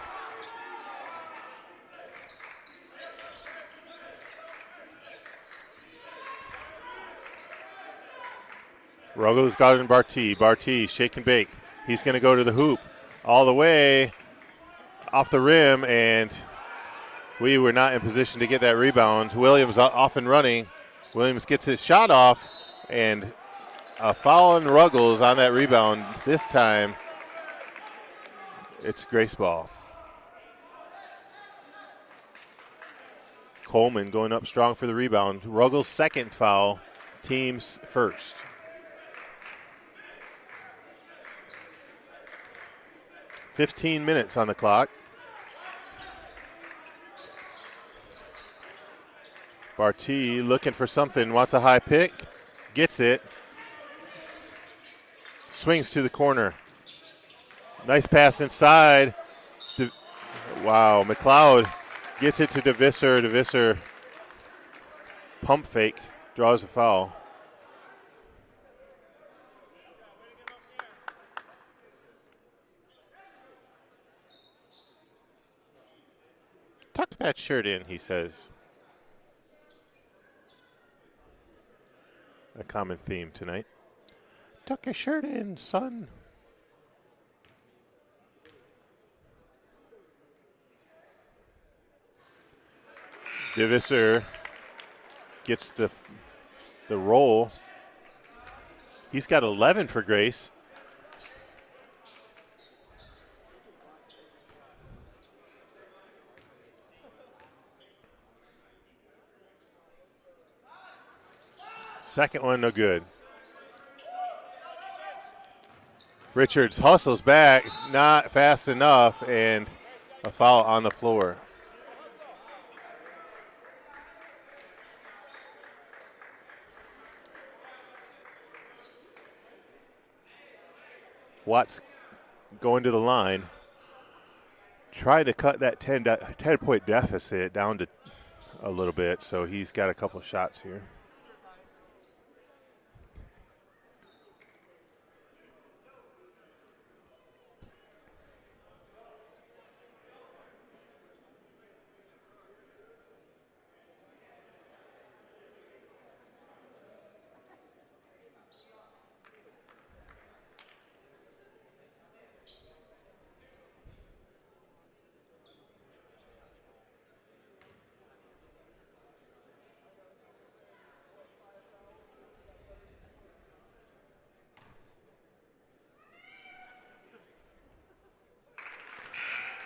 Ruggles got it in Barty. Barty, shake and bake. He's going to go to the hoop all the way off the rim, and we were not in position to get that rebound. Williams off and running. Williams gets his shot off, and a foul on Ruggles on that rebound. This time, it's Grace ball. Coleman going up strong for the rebound. Ruggles' second foul, team's first. $15 minutes on the clock. Barty looking for something, wants a high pick, gets it. Swings to the corner. Nice pass inside. Wow, McLeod gets it to DeVisser. DeVisser pump fake, draws a foul. Tuck that shirt in, he says. A common theme tonight. Tuck your shirt in, son. DeVisser gets the roll. He's got 11 for Grace. Second one, no good. Richards hustles back, not fast enough, and a foul on the floor. Watts going to the line, trying to cut that 10-point deficit down to a little bit, so he's got a couple shots here.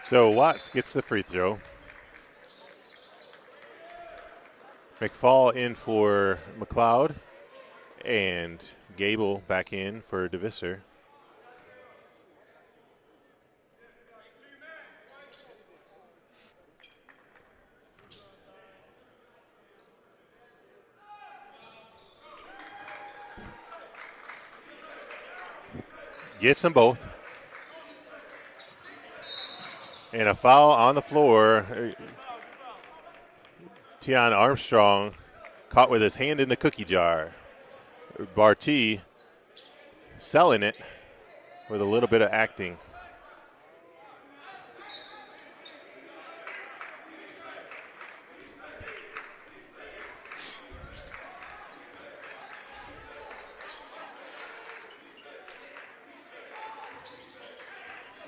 So Watts gets the free throw. McFall in for McLeod, and Gable back in for DeVisser. Gets them both. And a foul on the floor. Tion Armstrong caught with his hand in the cookie jar. Barty selling it with a little bit of acting.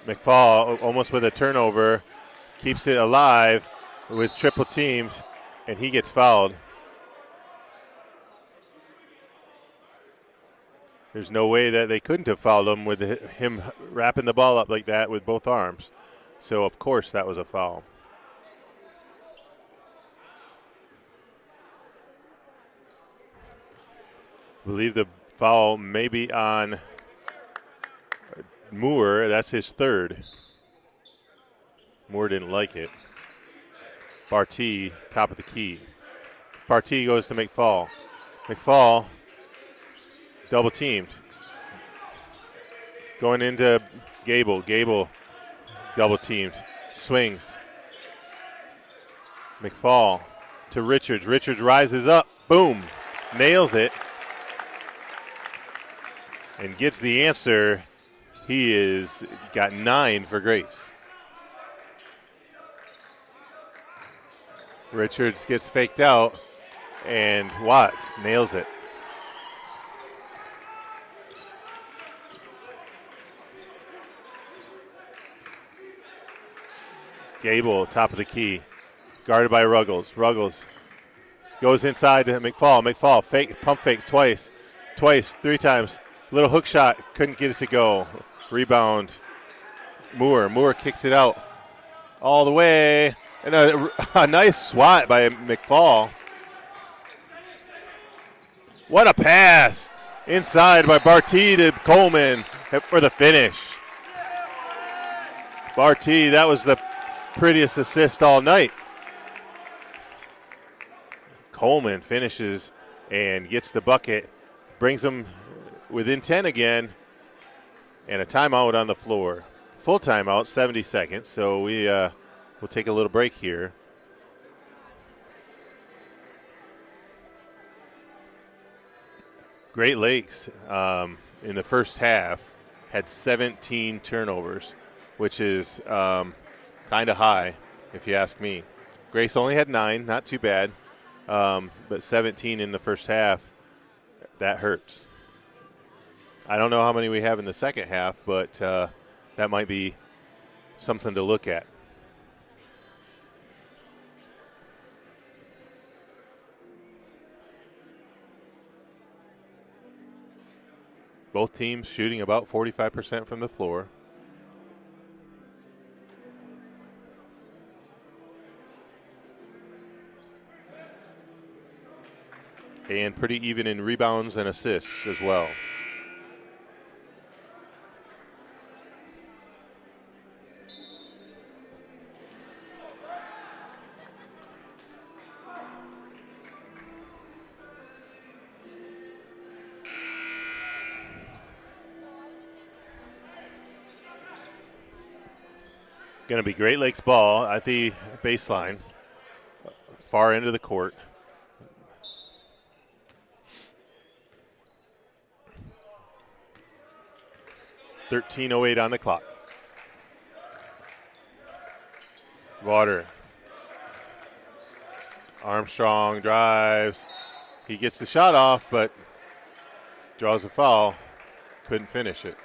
McFall almost with a turnover, keeps it alive with triple teams, and he gets fouled. There's no way that they couldn't have fouled him with him wrapping the ball up like that with both arms. So, of course, that was a foul. I believe the foul may be on Moore. That's his third. Moore didn't like it. Barty, top of the key. Barty goes to McFall. McFall double teamed. Going into Gable. Gable double teamed. Swings. McFall to Richards. Richards rises up. Boom. Nails it. And gets the answer. He is got 9 for Grace. Richards gets faked out, and Watts nails it. Gable, top of the key, guarded by Ruggles. Ruggles goes inside to McFall. McFall pump fakes twice, 3 times. Little hook shot, couldn't get it to go. Rebound, Moore. Moore kicks it out all the way. And a nice swat by McFall. What a pass. Inside by Barty to Coleman for the finish. Barty, that was the prettiest assist all night. Coleman finishes and gets the bucket. Brings them within 10 again. And a timeout on the floor. Full timeout, 70 seconds. So we'll take a little break here. Great Lakes in the first half had 17 turnovers, which is kind of high, if you ask me. Grace only had 9, not too bad, but 17 in the first half, that hurts. I don't know how many we have in the second half, but that might be something to look at. Both teams shooting about 45% from the floor. And pretty even in rebounds and assists as well. Going to be Great Lakes ball at the baseline. far end of the court. .13:08 on the clock. Water. Armstrong drives. He gets the shot off, but draws a foul. Couldn't finish it.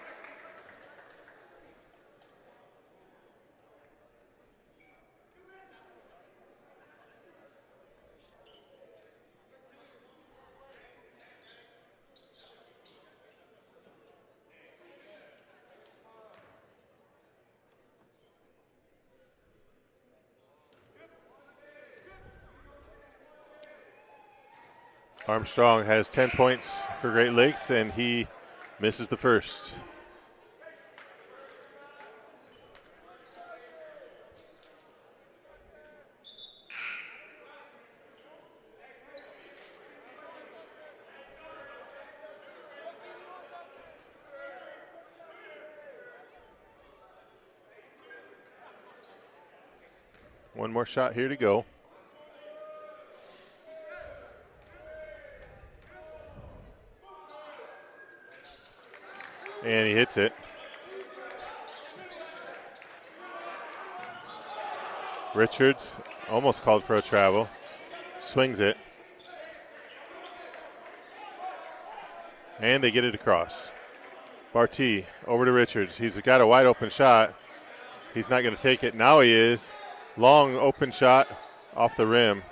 Armstrong has 10 points for Great Lakes, and he misses the first. One more shot here to go. And he hits it. Richards almost called for a travel. Swings it. And they get it across. Barty over to Richards. He's got a wide open shot. He's not going to take it. Now he is. Long open shot off the rim.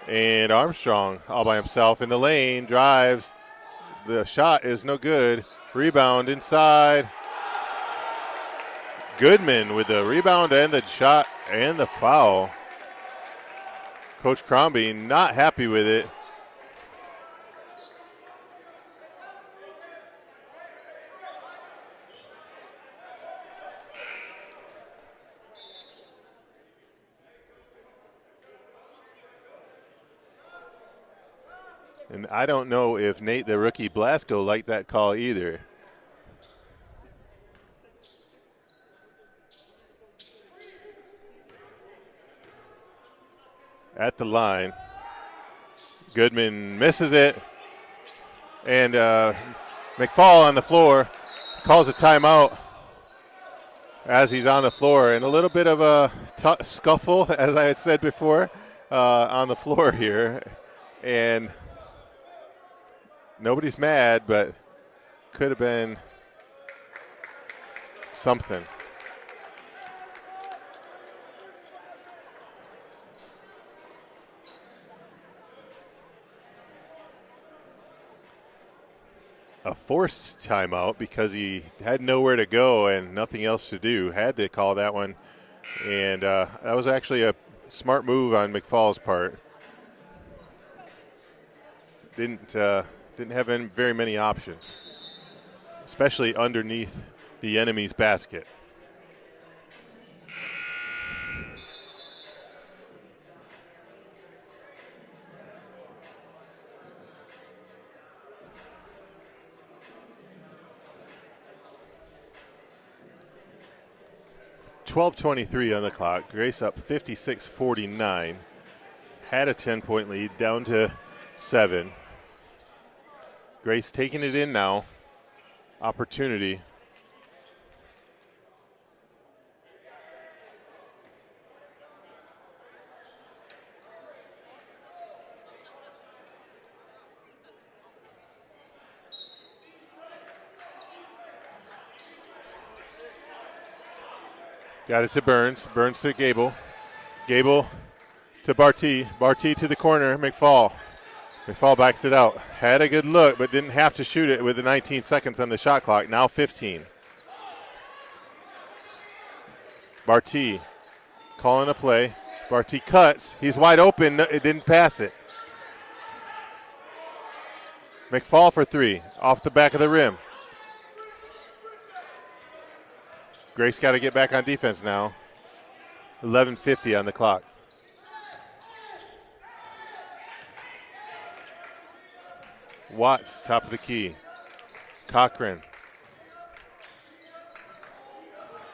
And Armstrong all by himself in the lane. Drives. The shot is no good. Rebound inside. Goodman with the rebound and the shot and the foul. Coach Crombie not happy with it. And I don't know if Nate, the rookie Blasco, liked that call either. At the line. Goodman misses it. And McFall on the floor calls a timeout as he's on the floor. And a little bit of a scuffle, as I had said before, on the floor here. And nobody's mad, but could have been something. A forced timeout because he had nowhere to go and nothing else to do. Had to call that one. And that was actually a smart move on McFall's part. Didn't have very many options, especially underneath the enemy's basket. .12:23 on the clock. Grace up 56-49. Had a 10-point lead, down to 7. Grace taking it in now. Opportunity. Got it to Burns. Burns to Gable. Gable to Barty. Barty to the corner. McFall. McFall backs it out. Had a good look, but didn't have to shoot it with the 19 seconds on the shot clock. Now 15. Barty calling a play. Barty cuts. He's wide open. It didn't pass it. McFall for 3. Off the back of the rim. Grace got to get back on defense now. 11:50 on the clock. Watts, top of the key. Cochran.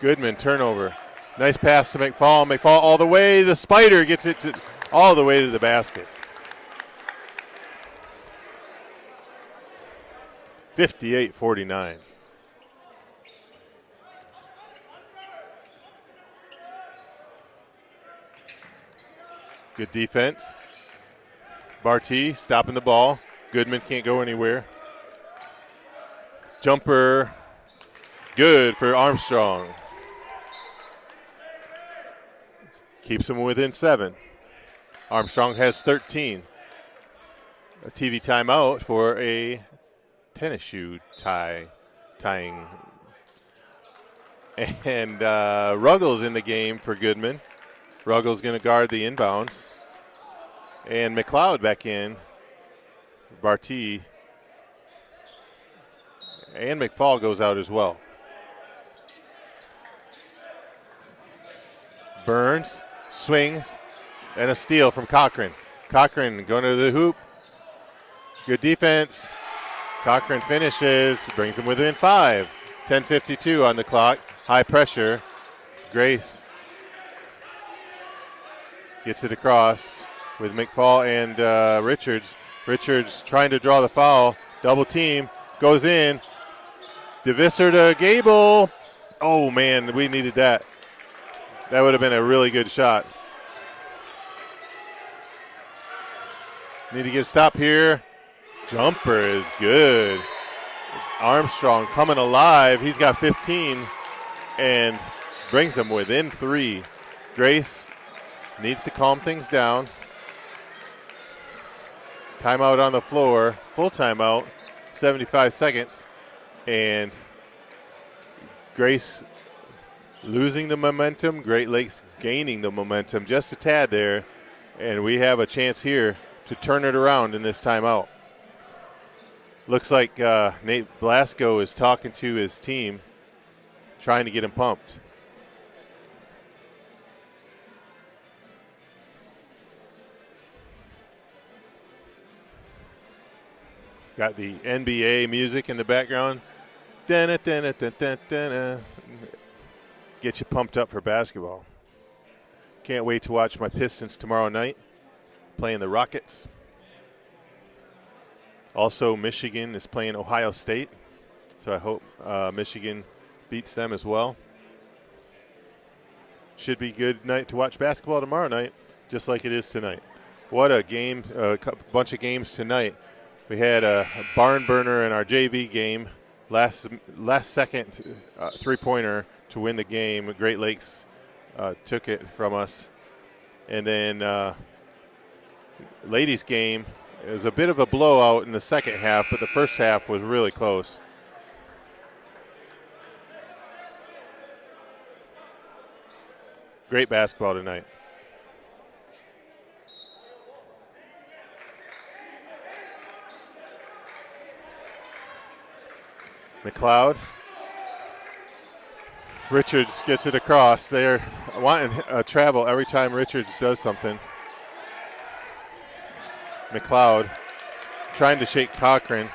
Goodman, turnover. Nice pass to McFall. McFall all the way. The Spider gets it all the way to the basket. 58-49. Good defense. Barty stopping the ball. Goodman can't go anywhere. Jumper. Good for Armstrong. Keeps him within 7. Armstrong has 13. A TV timeout for a tennis shoe tying. And Ruggles in the game for Goodman. Ruggles going to guard the inbounds. And McLeod back in. Barty. And McFall goes out as well. Burns swings and a steal from Cochran. Cochran going to the hoop. Good defense. Cochran finishes, brings him within 5. 10:52 on the clock. High pressure. Grace gets it across with McFall and Richards. Richards trying to draw the foul. Double team. Goes in. DeVisser to Gable. Oh, man, we needed that. That would have been a really good shot. Need to get a stop here. Jumper is good. Armstrong coming alive. He's got 15 and brings them within 3. Grace needs to calm things down. Timeout on the floor. Full timeout. 75 seconds. And Grace losing the momentum. Great Lakes gaining the momentum just a tad there. And we have a chance here to turn it around in this timeout. Looks like Nate Blasco is talking to his team, trying to get him pumped. Got the NBA music in the background. Dun, dun, dun, dun, dun, dun. Get you pumped up for basketball. Can't wait to watch my Pistons tomorrow night playing the Rockets. Also, Michigan is playing Ohio State, so I hope Michigan beats them as well. Should be a good night to watch basketball tomorrow night, just like it is tonight. What a game, a bunch of games tonight. We had a barn burner in our JV game, last second three-pointer to win the game. Great Lakes took it from us. And then ladies' game, it was a bit of a blowout in the second half, but the first half was really close. Great basketball tonight. McLeod. Richards gets it across. They're wanting travel every time Richards does something. McLeod trying to shake Cochran.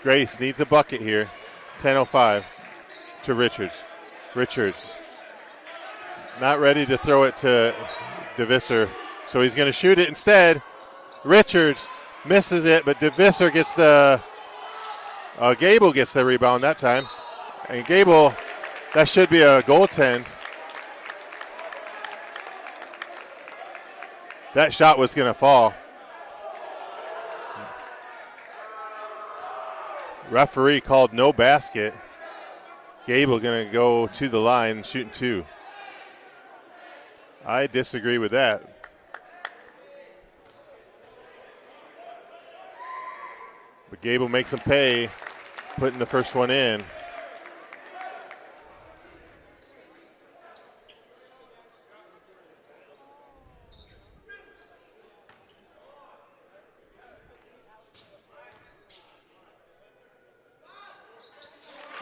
Grace needs a bucket here. 10:05 to Richards. Richards not ready to throw it to DeVisser, so he's going to shoot it instead. Richards misses it, but DeVisser gets the Gable gets the rebound that time. And Gable, that should be a goaltend. That shot was going to fall. Referee called no basket. Gable going to go to the line shooting 2. I disagree with that. But Gable makes him pay, putting the first one in.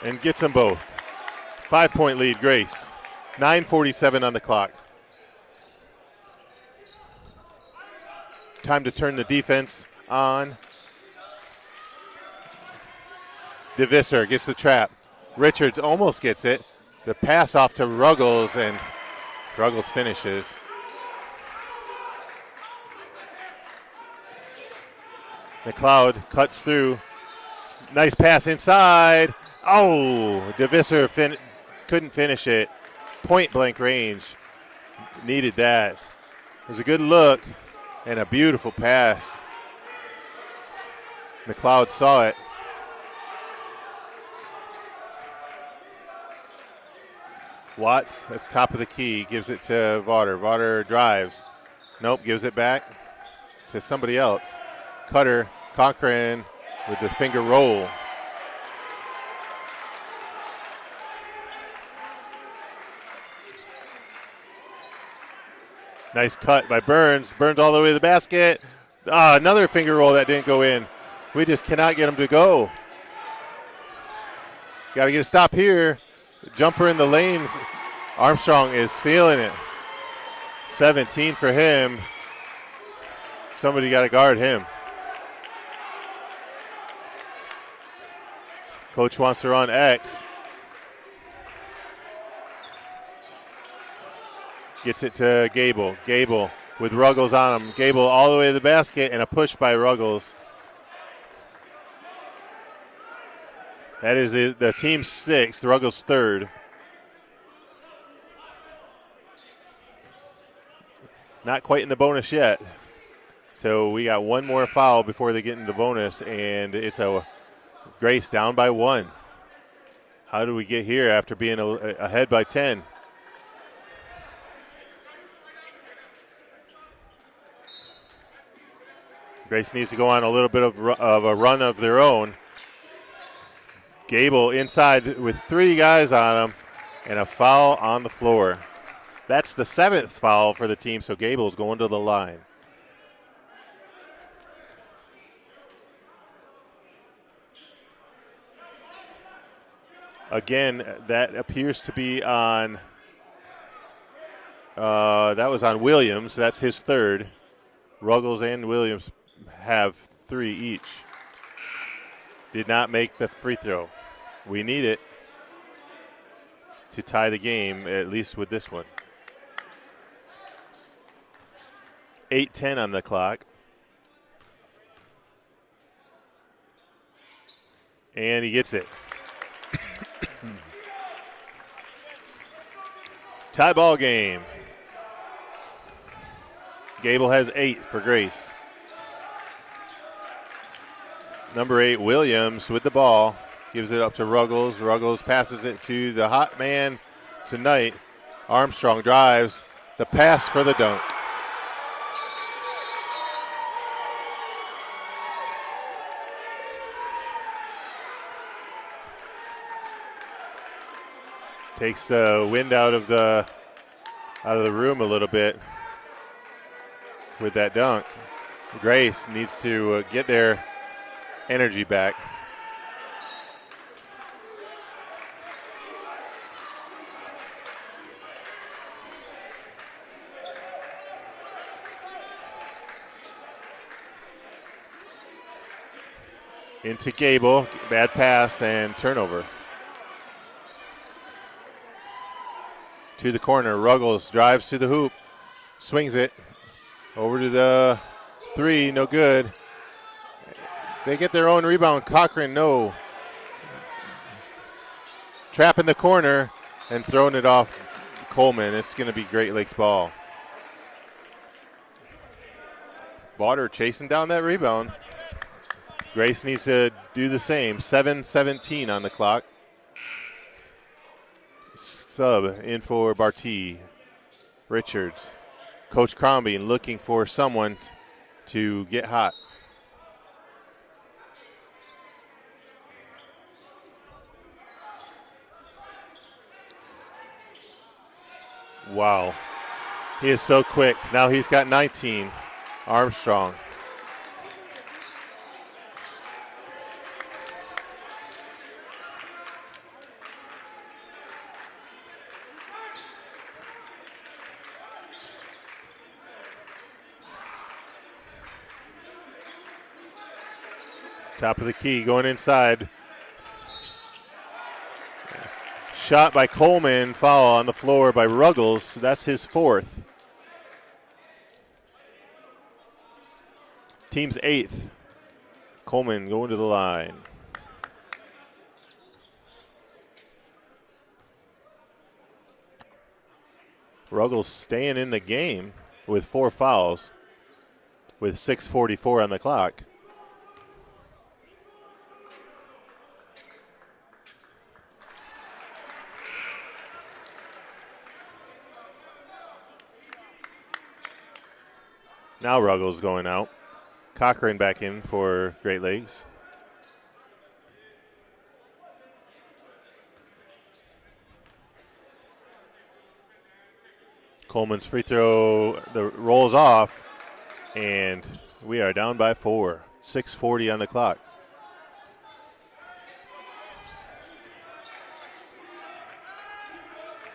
And gets them both. 5-point lead, Grace. 9:47 on the clock. Time to turn the defense on. DeVisser gets the trap. Richards almost gets it. The pass off to Ruggles, and Ruggles finishes. McLeod cuts through. Nice pass inside. Oh, DeVisser couldn't finish it. Point blank range. Needed that. It was a good look and a beautiful pass. McLeod saw it. Watts, that's top of the key, gives it to Vaughter. Vaughter drives. Nope, gives it back to somebody else. Cutter, Cochran with the finger roll. Nice cut by Burns. Burns all the way to the basket. Another finger roll that didn't go in. We just cannot get him to go. Got to get a stop here. Jumper in the lane. Armstrong is feeling it. 17 for him. Somebody got to guard him. Coach wants to run X. Gets it to Gable. Gable with Ruggles on him. Gable all the way to the basket and a push by Ruggles. That is the team's sixth, Ruggles' third. Not quite in the bonus yet. So we got one more foul before they get in the bonus, and it's a Grace down by 1. How do we get here after being ahead by 10? Grace needs to go on a little bit of a run of their own. Gable inside with 3 guys on him and a foul on the floor. That's the 7th foul for the team, so Gable's going to the line. Again, that appears to be on, that was on Williams. That's his third. Ruggles and Williams have 3 each. Did not make the free throw. We need it to tie the game, at least with this one. 8:10 on the clock. And he gets it. Tie ball game. Gable has 8 for Grace. Number 8, Williams with the ball. Gives it up to Ruggles. Ruggles passes it to the hot man tonight. Armstrong drives. The pass for the dunk. Takes the wind out of the room a little bit with that dunk. Grace needs to get their energy back. Into Gable, bad pass and turnover. To the corner, Ruggles drives to the hoop, swings it over to the 3, no good. They get their own rebound. Cochran, no. Trap in the corner and throwing it off Coleman. It's going to be Great Lakes ball. Vaughter chasing down that rebound. Grace needs to do the same. 7:17 on the clock. Sub in for Barty. Richards. Coach Crombie looking for someone to get hot. Wow. He is so quick. Now he's got 19. Armstrong. Top of the key, going inside. shot by Coleman, foul on the floor by Ruggles. That's his fourth. Team's eighth. Coleman going to the line. Ruggles staying in the game with 4 fouls with 6:44 on the clock. Now Ruggles going out. Cochran back in for Great Lakes. Coleman's free throw rolls off, and we are down by 4. 6:40 on the clock.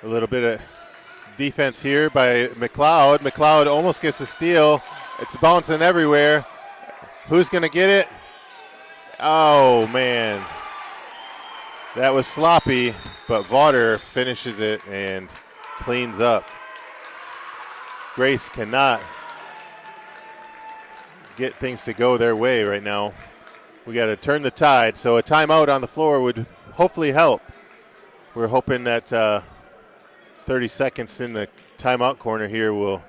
A little bit of defense here by McLeod. McLeod almost gets the steal. It's bouncing everywhere. Who's going to get it? Oh, man. That was sloppy, but Vaughter finishes it and cleans up. Grace cannot get things to go their way right now. We got to turn the tide, so a timeout on the floor would hopefully help. We're hoping that 30 seconds in the timeout corner here will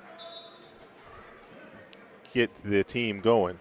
get the team going.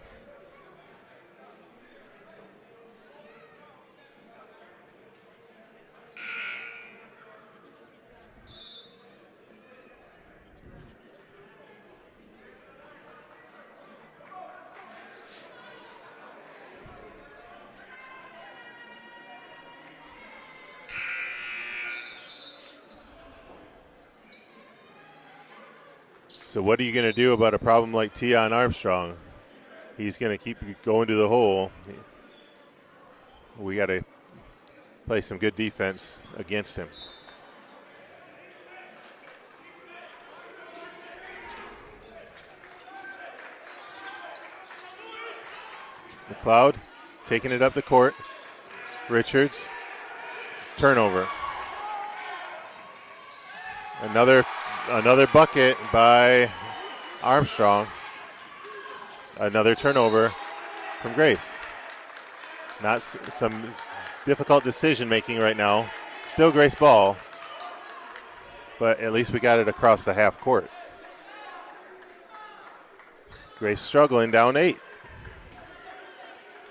So what are you going to do about a problem like Tion Armstrong? He's going to keep going to the hole. We got to play some good defense against him. McLeod taking it up the court. Richards, turnover. Another bucket by Armstrong. Another turnover from Grace. Not some difficult decision making right now. Still Grace ball, but at least we got it across the half court. Grace struggling, down 8.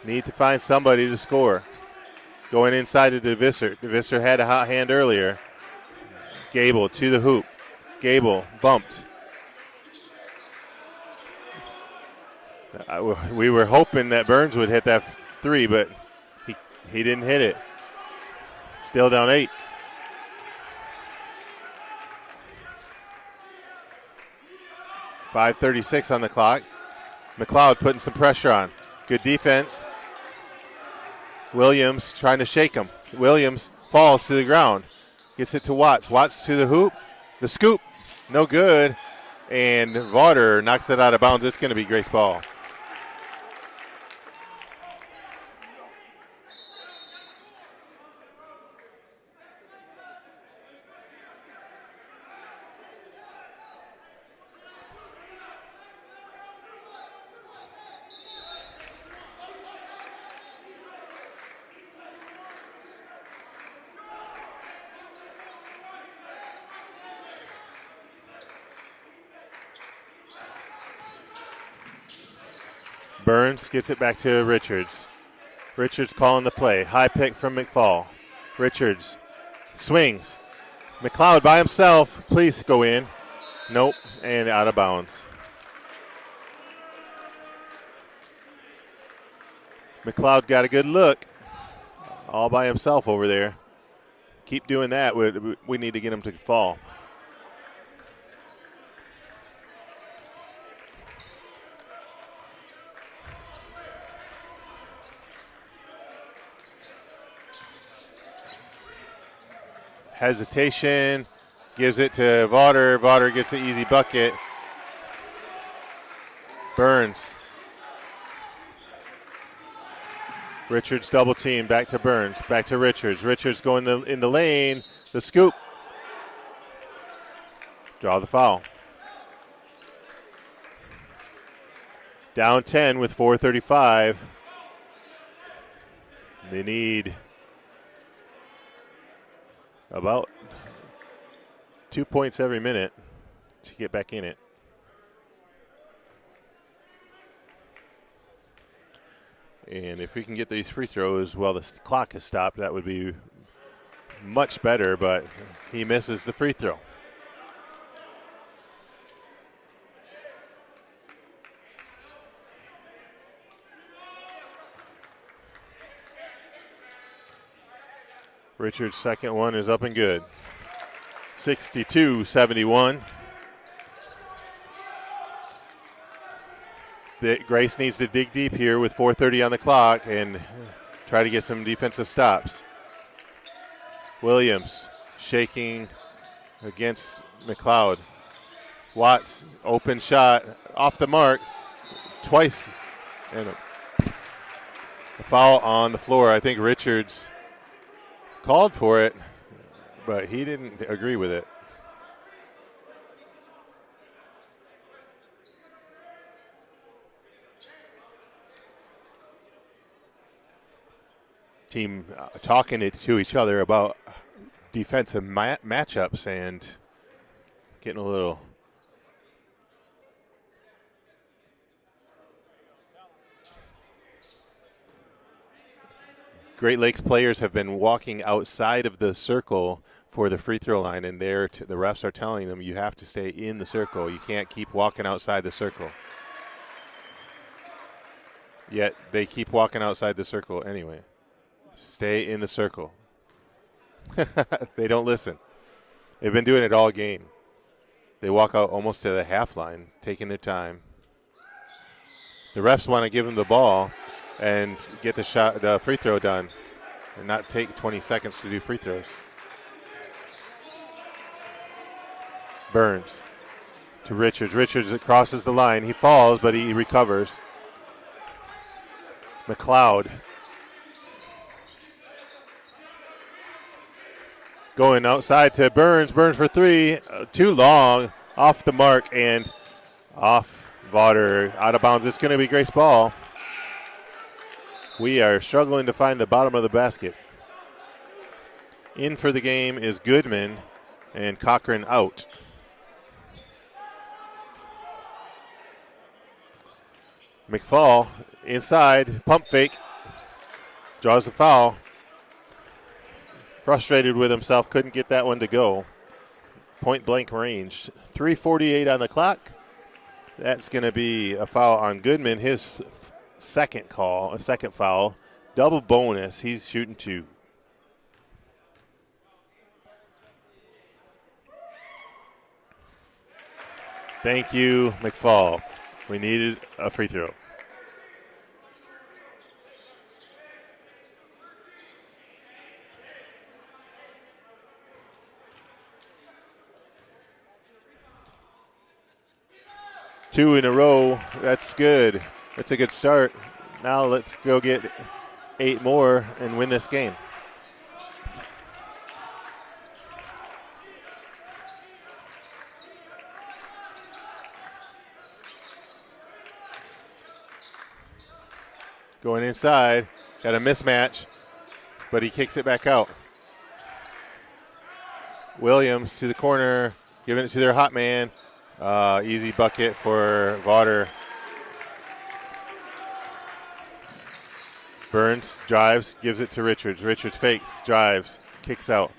Need to find somebody to score. Going inside to DeVisser. DeVisser had a hot hand earlier. Gable to the hoop. Gable bumped. We were hoping that Burns would hit that 3, but he didn't hit it. Still down 8. .536 on the clock. McLeod putting some pressure on. Good defense. Williams trying to shake him. Williams falls to the ground. Gets it to Watts. Watts to the hoop. The scoop. No good. And Vaughter knocks it out of bounds. It's going to be Grace ball. Burns gets it back to Richards. Richards calling the play. High pick from McFall. Richards swings. McLeod by himself. Please go in. Nope. And out of bounds. McLeod got a good look. All by himself over there. Keep doing that. We need to get him to fall. Hesitation, gives it to Vaughter. Vaughter gets the easy bucket. Burns. Richards double team, back to Burns, back to Richards. Richards going in the lane, The scoop. Draw the foul. Down 10 with 4:35. They need about 2 points every minute to get back in it. And if we can get these free throws while the clock is stopped, that would be much better, but he misses the free throw. Richard's second one is up and good. 62-71. Grace needs to dig deep here with 4:30 on the clock and try to get some defensive stops. Williams shaking against McLeod. Watts, open shot, off the mark, twice, and a foul on the floor. I think Richards called for it, but he didn't agree with it. Team talking to each other about defensive matchups and getting a little Great Lakes players have been walking outside of the circle for the free throw line, and the refs are telling them you have to stay in the circle. You can't keep walking outside the circle. Yet they keep walking outside the circle anyway. Stay in the circle. They don't listen. They've been doing it all game. They walk out almost to the half line, taking their time. The refs want to give them the ball and get the free throw done and not take 20 seconds to do free throws. Burns to Richards. Richards crosses the line. He falls, but he recovers. McLeod going outside to Burns. Burns for three. Too long. Off the mark and off Vaughter. Out of bounds. It's going to be Grace ball. We are struggling to find the bottom of the basket. In for the game is Goodman and Cochran out. McFall inside, pump fake, draws a foul. Frustrated with himself, couldn't get that one to go. Point blank range. 3:48 on the clock. That's going to be a foul on Goodman. His second foul. Double bonus. He's shooting two. Thank you, McFall. We needed a free throw. Two in a row. That's good. That's a good start. Now let's go get 8 more and win this game. Going inside, got a mismatch, but he kicks it back out. Williams to the corner, giving it to their hot man. Easy bucket for Vaughter. Burns drives, gives it to Richards. Richards fakes, drives, kicks out.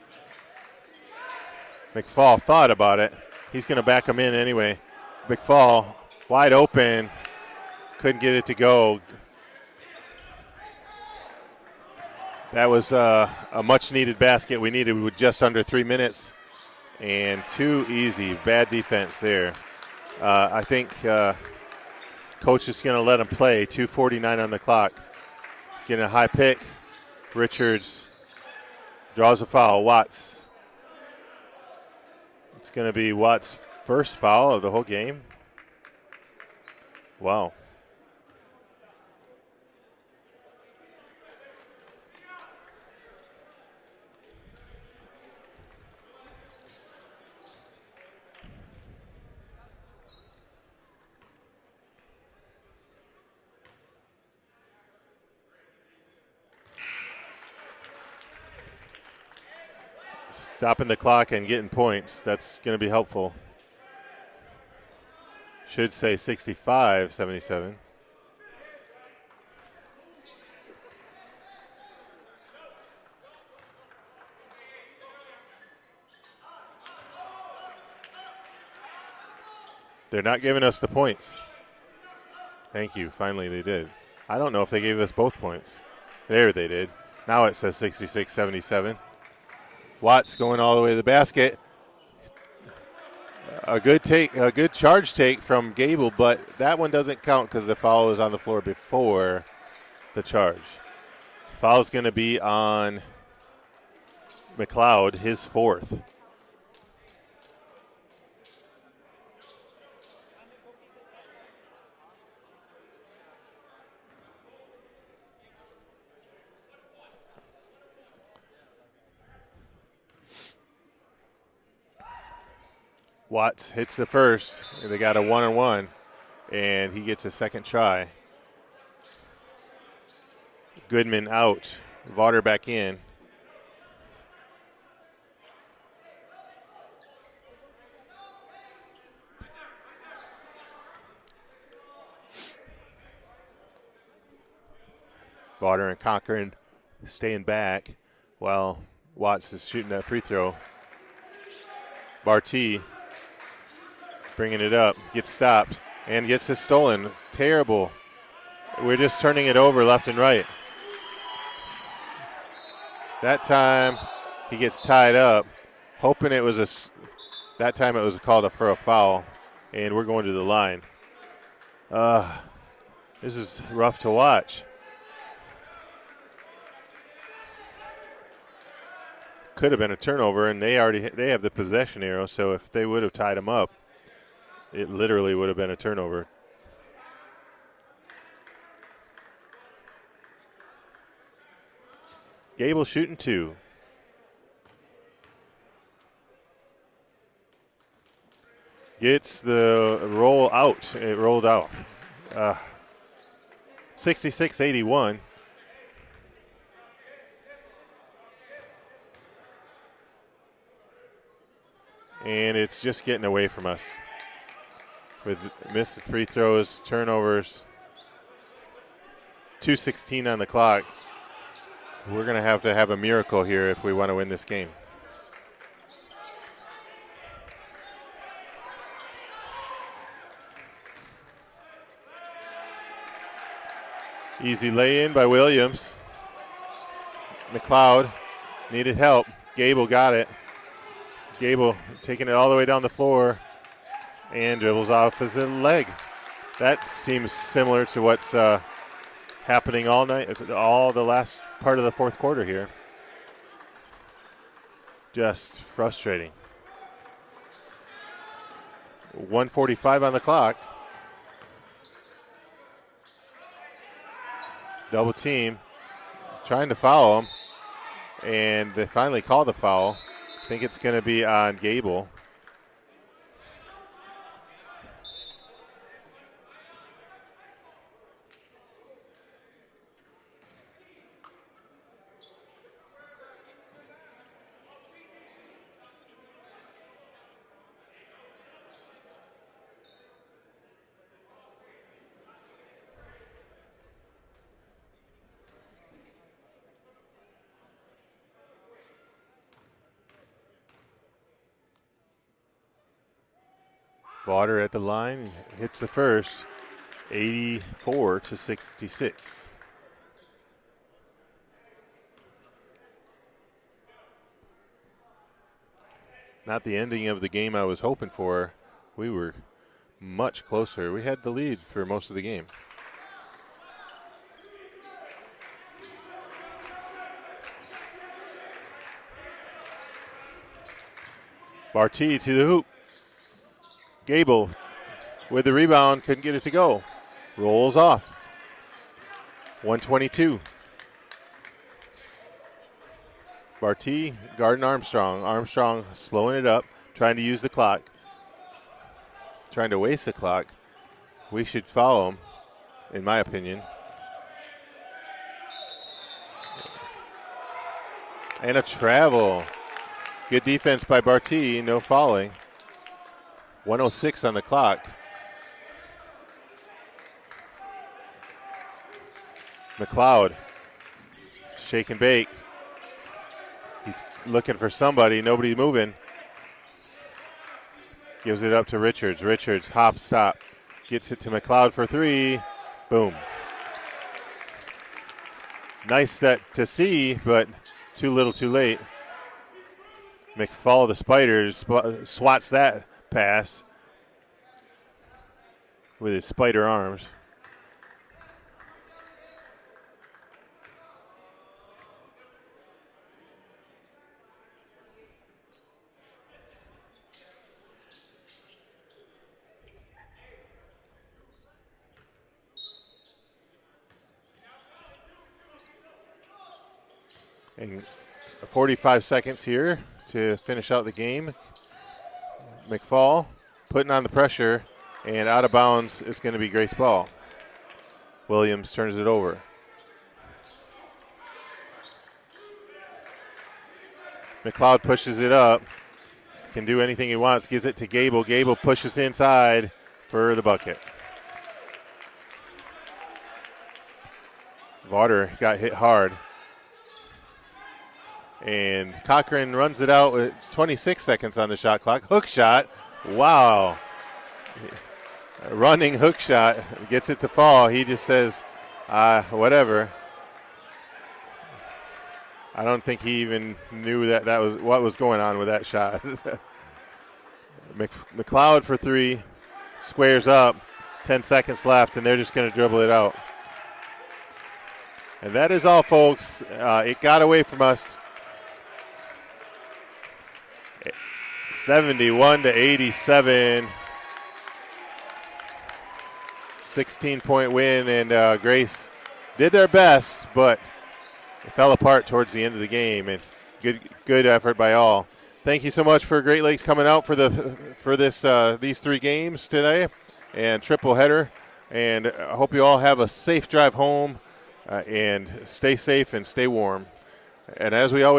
McFall thought about it. He's going to back him in anyway. McFall wide open, couldn't get it to go. That was a much-needed basket we needed with just under 3 minutes. And too easy. Bad defense there. I think coach is going to let him play. 2:49 on the clock. Getting a high pick. Richards draws a foul. Watts. It's going to be Watts' first foul of the whole game. Wow. Stopping the clock and getting points. That's going to be helpful. Should say 65-77. They're not giving us the points. Thank you. Finally, they did. I don't know if they gave us both points. There they did. Now it says 66-77. Watts going all the way to the basket. A good charge take from Gable, but that one doesn't count because the foul was on the floor before the charge. Foul's going to be on McLeod, his fourth. Watts hits the first. They got a 1-on-1, and he gets a second try. Goodman out. Vaughter back in. Vaughter and Cochran staying back while Watts is shooting that free throw. Barty bringing it up, gets stopped, and gets it stolen. Terrible. We're just turning it over left and right. That time he gets tied up, hoping it was that time it was called for a foul, and we're going to the line. This is rough to watch. Could have been a turnover, and they have the possession arrow, so if they would have tied him up, it literally would have been a turnover. Gable shooting two. Gets the roll out. It rolled out. 66-81. And it's just getting away from us. With missed free throws, turnovers, 2:16 on the clock. We're going to have a miracle here if we want to win this game. Easy lay-in by Williams. McLeod needed help. Gable got it. Gable taking it all the way down the floor and dribbles off his leg. That seems similar to what's happening all night, all the last part of the fourth quarter here. Just frustrating. 1:45 on the clock. Double team, trying to foul him, and they finally call the foul. I think it's going to be on Gable. Vaughter at the line, hits the first, 84-66. Not the ending of the game I was hoping for. We were much closer. We had the lead for most of the game. Barty to the hoop. Gable with the rebound, couldn't get it to go. Rolls off. 122. Barty guarding Armstrong. Armstrong slowing it up, trying to use the clock. Trying to waste the clock. We should foul him, in my opinion. And a travel. Good defense by Barty, no fouling. 1:06 on the clock. McLeod, shake and bake. He's looking for somebody, nobody moving. Gives it up to Richards. Richards, hop, stop. Gets it to McLeod for three. Boom. Nice that to see, but too little too late. McFall, the Spiders, swats that pass with his spider arms. And 45 seconds here to finish out the game. McFall putting on the pressure, and out of bounds is going to be Grace ball. Williams turns it over. McLeod pushes it up. Can do anything he wants. Gives it to Gable. Gable pushes inside for the bucket. Vaughter got hit hard. And Cochran runs it out with 26 seconds on the shot clock. Hook shot. Wow. Running hook shot. Gets it to fall. He just says, whatever. I don't think he even knew that was what was going on with that shot. McLeod for three. Squares up. 10 seconds left, and they're just going to dribble it out. And that is all, folks. It got away from us. 71-87. 16-point win, and Grace did their best, but it fell apart towards the end of the game. And good effort by all. Thank you so much for Great Lakes coming out for these three games today, and triple header. And I hope you all have a safe drive home, and stay safe and stay warm. And as we always